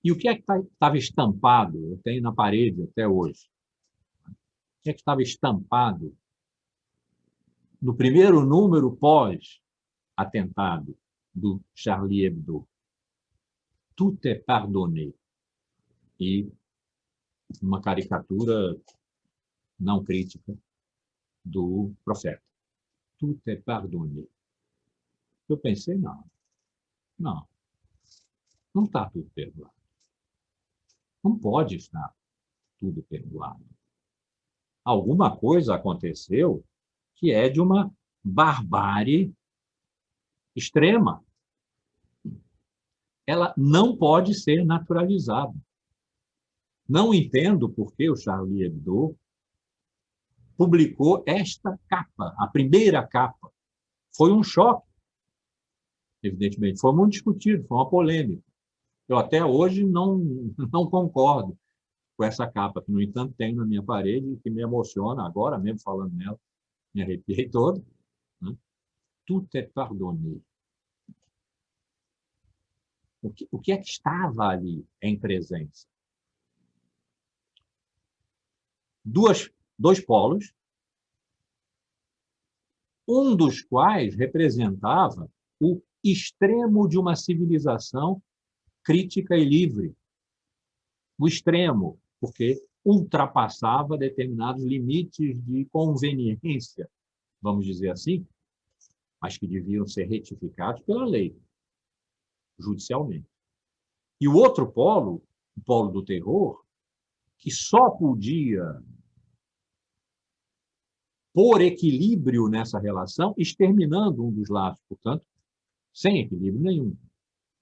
E o que é que estava estampado? Eu tenho na parede até hoje. O que é que estava estampado no primeiro número pós-atentado do Charlie Hebdo? Tout est pardonné. E uma caricatura não crítica do profeta. Tout est pardonné. Eu pensei, não está tudo perdoado. Não pode estar tudo perdoado. Alguma coisa aconteceu que é de uma barbárie extrema. Ela não pode ser naturalizada. Não entendo por que o Charlie Hebdo publicou esta capa, a primeira capa. Foi um choque, evidentemente. Foi muito discutido, foi uma polêmica. Eu até hoje não concordo com essa capa, que, no entanto, tem na minha parede e que me emociona agora, mesmo falando nela, me arrepiei todo. Né? Tout est pardonné. O que é que estava ali em presença? Dois polos, um dos quais representava o extremo de uma civilização crítica e livre. O extremo, porque ultrapassava determinados limites de conveniência, vamos dizer assim, mas que deviam ser retificados pela lei, judicialmente. E o outro polo, o polo do terror, que só podia pôr equilíbrio nessa relação, exterminando um dos lados, portanto, sem equilíbrio nenhum.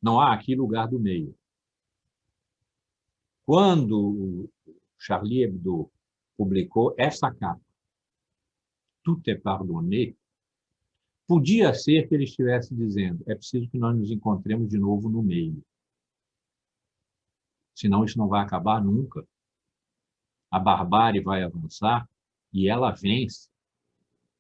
Não há aqui lugar do meio. Quando Charlie Hebdo publicou essa capa, Tout est pardonné, podia ser que ele estivesse dizendo: é preciso que nós nos encontremos de novo no meio. Senão isso não vai acabar nunca. A barbárie vai avançar e ela vence,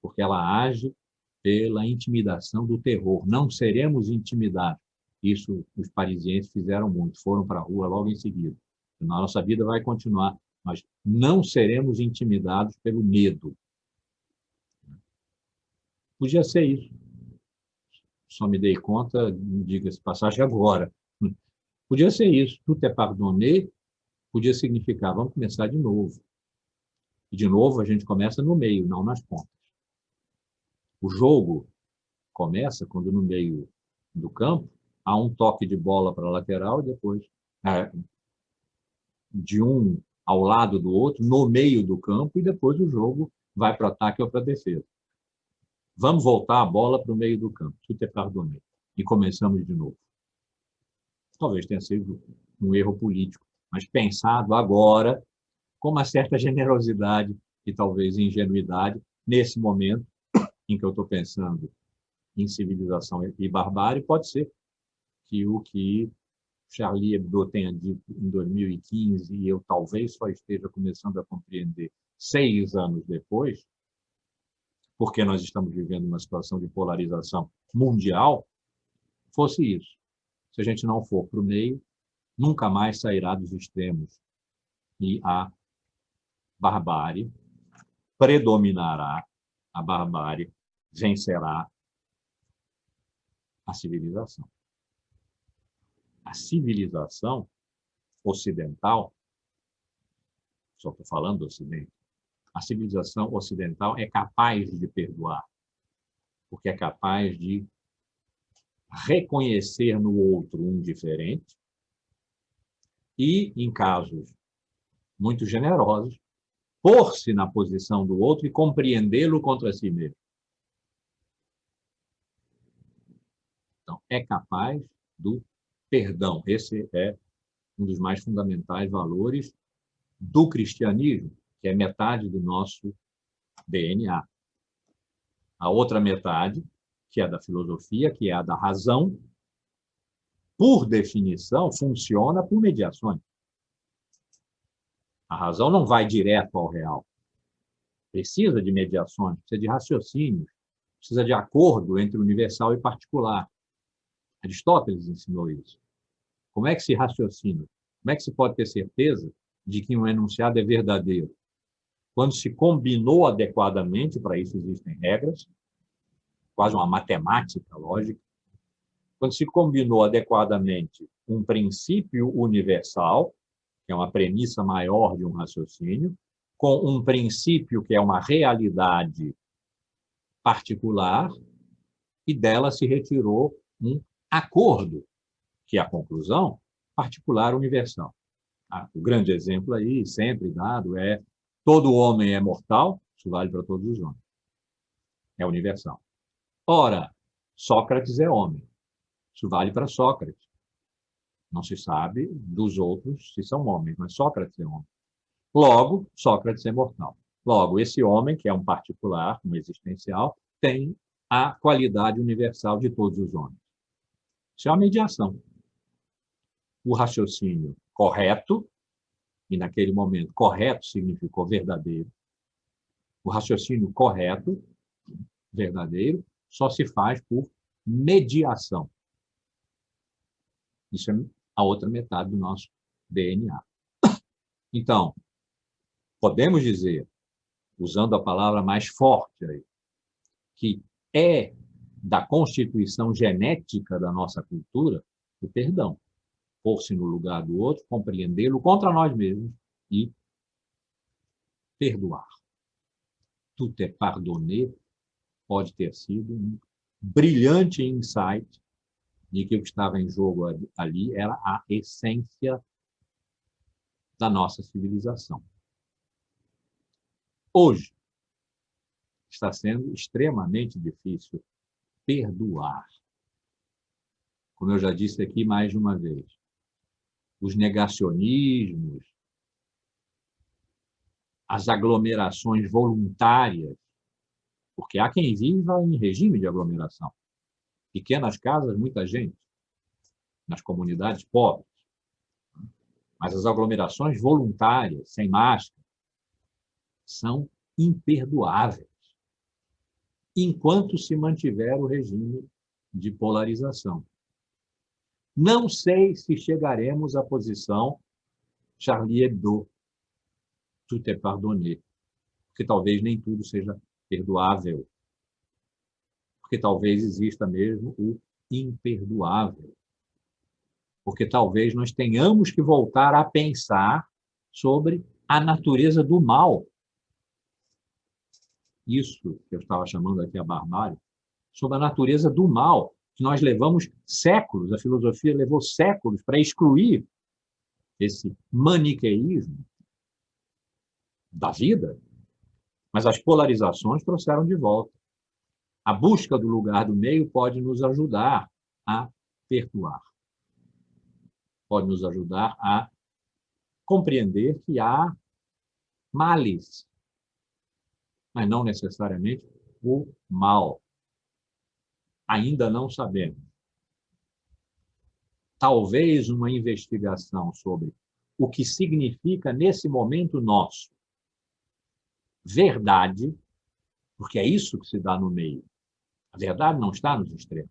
porque ela age pela intimidação do terror. Não seremos intimidados. Isso os parisienses fizeram muito, foram para a rua logo em seguida. A nossa vida vai continuar, mas não seremos intimidados pelo medo. Podia ser isso. Só me dei conta, diga-se passagem agora. Podia ser isso. Tout est pardonné podia significar: vamos começar de novo. E, de novo, a gente começa no meio, não nas pontas. O jogo começa quando, no meio do campo, há um toque de bola para a lateral e depois de um ao lado do outro, no meio do campo, e depois o jogo vai para o ataque ou para a defesa. Vamos voltar a bola para o meio do campo. Tout est pardonné. E começamos de novo. Talvez tenha sido um erro político, mas pensado agora com uma certa generosidade e talvez ingenuidade, nesse momento em que eu estou pensando em civilização e barbárie, pode ser que o que Charlie Hebdo tenha dito em 2015 e eu talvez só esteja começando a compreender 6 anos depois, porque nós estamos vivendo uma situação de polarização mundial, fosse isso. Se a gente não for para o meio, nunca mais sairá dos extremos. E a barbárie predominará, a barbárie vencerá a civilização. A civilização ocidental, só estou falando do Ocidente, a civilização ocidental é capaz de perdoar, porque é capaz de reconhecer no outro um diferente e, em casos muito generosos, pôr-se na posição do outro e compreendê-lo contra si mesmo. Então, é capaz do perdão. Esse é um dos mais fundamentais valores do cristianismo, que é metade do nosso DNA. A outra metade, que é da filosofia, que é a da razão, por definição, funciona por mediações. A razão não vai direto ao real. Precisa de mediações, precisa de raciocínio, precisa de acordo entre universal e particular. Aristóteles ensinou isso. Como é que se raciocina? Como é que se pode ter certeza de que um enunciado é verdadeiro? Quando se combinou adequadamente, para isso existem regras, quase uma matemática lógica, quando se combinou adequadamente um princípio universal, que é uma premissa maior de um raciocínio, com um princípio que é uma realidade particular, e dela se retirou um acordo, que é a conclusão particular universal. O grande exemplo aí, sempre dado, é todo homem é mortal, isso vale para todos os homens. É universal. Ora, Sócrates é homem, isso vale para Sócrates. Não se sabe dos outros se são homens, mas Sócrates é homem. Logo, Sócrates é mortal. Logo, esse homem, que é um particular, um existencial, tem a qualidade universal de todos os homens. Isso é uma mediação. O raciocínio correto, e naquele momento correto significou verdadeiro, o raciocínio correto, verdadeiro, só se faz por mediação. Isso é a outra metade do nosso DNA. Então, podemos dizer, usando a palavra mais forte aí, que é da constituição genética da nossa cultura o perdão. Pôr-se no lugar do outro, compreendê-lo contra nós mesmos e perdoar. Tout est pardonné pode ter sido um brilhante insight de que o que estava em jogo ali era a essência da nossa civilização. Hoje, está sendo extremamente difícil perdoar. Como eu já disse aqui mais de uma vez, os negacionismos, as aglomerações voluntárias, porque há quem viva em regime de aglomeração. Pequenas casas, muita gente, nas comunidades pobres. Mas as aglomerações voluntárias, sem máscara, são imperdoáveis, enquanto se mantiver o regime de polarização. Não sei se chegaremos à posição Charlie Hebdo, tout est pardonné, porque talvez nem tudo seja perdoável, porque talvez exista mesmo o imperdoável, porque talvez nós tenhamos que voltar a pensar sobre a natureza do mal. Isso que eu estava chamando aqui a barbárie, sobre a natureza do mal, que nós levamos séculos, a filosofia levou séculos para excluir esse maniqueísmo da vida, mas as polarizações trouxeram de volta. A busca do lugar do meio pode nos ajudar a perdoar, pode nos ajudar a compreender que há males, mas não necessariamente o mal. Ainda não sabemos. Talvez uma investigação sobre o que significa, nesse momento nosso, verdade, porque é isso que se dá no meio. A verdade não está nos extremos.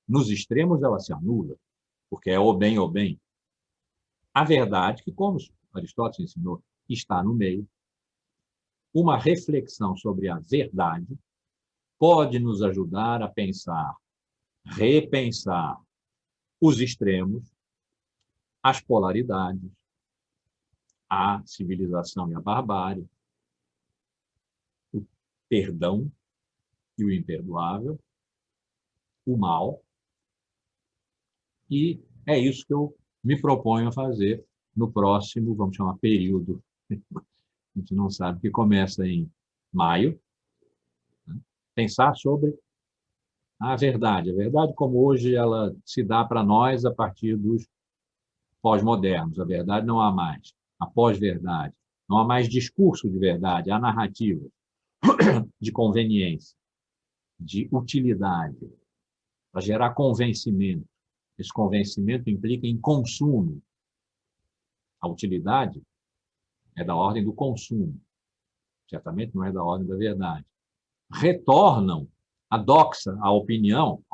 Nos extremos ela se anula, porque é ou bem ou bem. A verdade, que como Aristóteles ensinou, está no meio. Uma reflexão sobre a verdade pode nos ajudar a pensar, repensar os extremos, as polaridades, a civilização e a barbárie, o perdão e o imperdoável, o mal E é isso que eu me proponho a fazer no próximo, vamos chamar, período. A gente não sabe, que começa em maio, né? Pensar sobre a verdade como hoje ela se dá para nós a partir dos pós-modernos. A verdade não há mais, a pós-verdade. Não há mais discurso de verdade, há narrativa de conveniência, de utilidade, para gerar convencimento. Esse convencimento implica em consumo. A utilidade é da ordem do consumo, certamente não é da ordem da verdade. Retornam a doxa, a opinião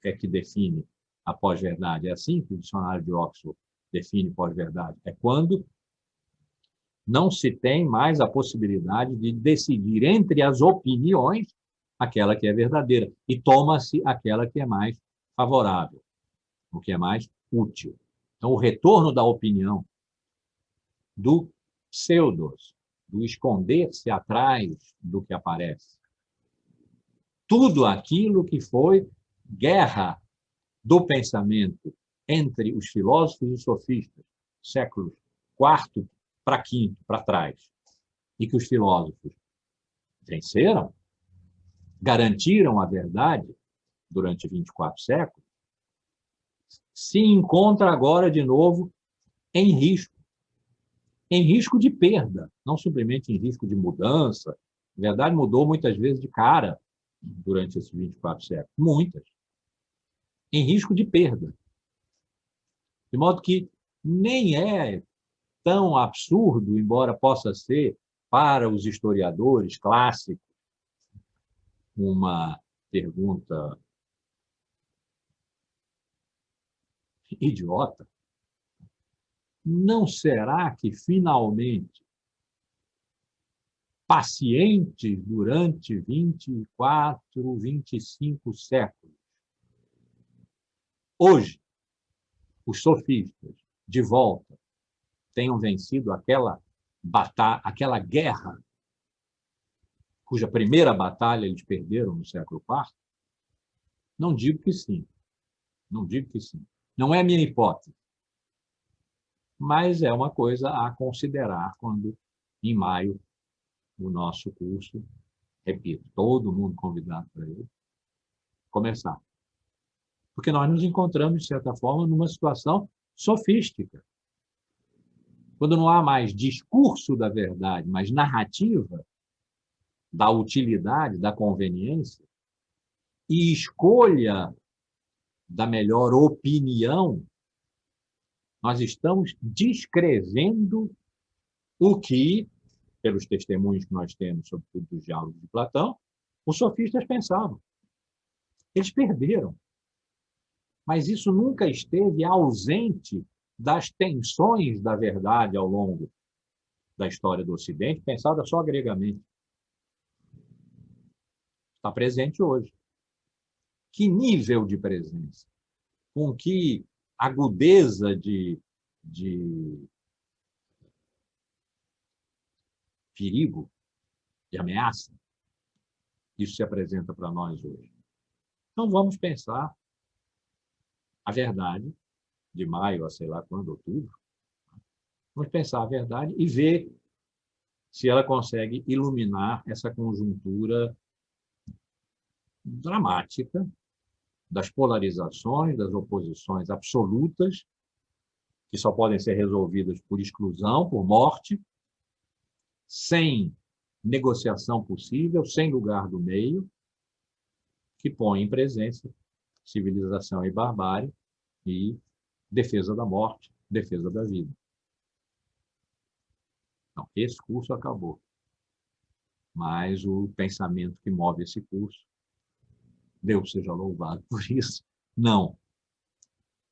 é que define a pós-verdade. É assim que o dicionário de Oxford define pós-verdade. É quando não se tem mais a possibilidade de decidir entre as opiniões aquela que é verdadeira e toma-se aquela que é mais favorável, o que é mais útil. Então, o retorno da opinião, do pseudos, do esconder-se atrás do que aparece. Tudo aquilo que foi guerra do pensamento entre os filósofos e sofistas, séculos IV para V para trás, e que os filósofos venceram, garantiram a verdade durante 24 séculos, se encontra agora de novo em risco de perda, não simplesmente em risco de mudança. A verdade mudou muitas vezes de cara durante esses 24 séculos, muitas, em risco de perda. De modo que nem é tão absurdo, embora possa ser para os historiadores clássicos uma pergunta idiota. Não será que, finalmente, pacientes durante 24, 25 séculos, hoje, os sofistas, de volta, tenham vencido aquela batalha, aquela guerra, cuja primeira batalha eles perderam no século IV? Não digo que sim. Não digo que sim. Não é a minha hipótese. Mas é uma coisa a considerar quando, em maio, o nosso curso, repito, todo mundo convidado para ele, começar. Porque nós nos encontramos, de certa forma, numa situação sofística. Quando não há mais discurso da verdade, mas narrativa da utilidade, da conveniência, e escolha da melhor opinião, nós estamos descrevendo o que, pelos testemunhos que nós temos, sobretudo dos diálogos de Platão, os sofistas pensavam. Eles perderam. Mas isso nunca esteve ausente das tensões da verdade ao longo da história do Ocidente, pensada só gregamente. Está presente hoje. Que nível de presença? Com que agudeza de perigo, de ameaça, isso se apresenta para nós hoje? Então, vamos pensar a verdade, de maio a sei lá quando, outubro. Vamos pensar a verdade e ver se ela consegue iluminar essa conjuntura dramática das polarizações, das oposições absolutas, que só podem ser resolvidas por exclusão, por morte, sem negociação possível, sem lugar do meio, que põe em presença civilização e barbárie e defesa da morte, defesa da vida. Então, esse curso acabou. Mas o pensamento que move esse curso, Deus seja louvado por isso, não.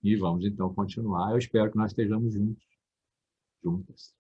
E vamos, então, continuar. Eu espero que nós estejamos juntos, juntas.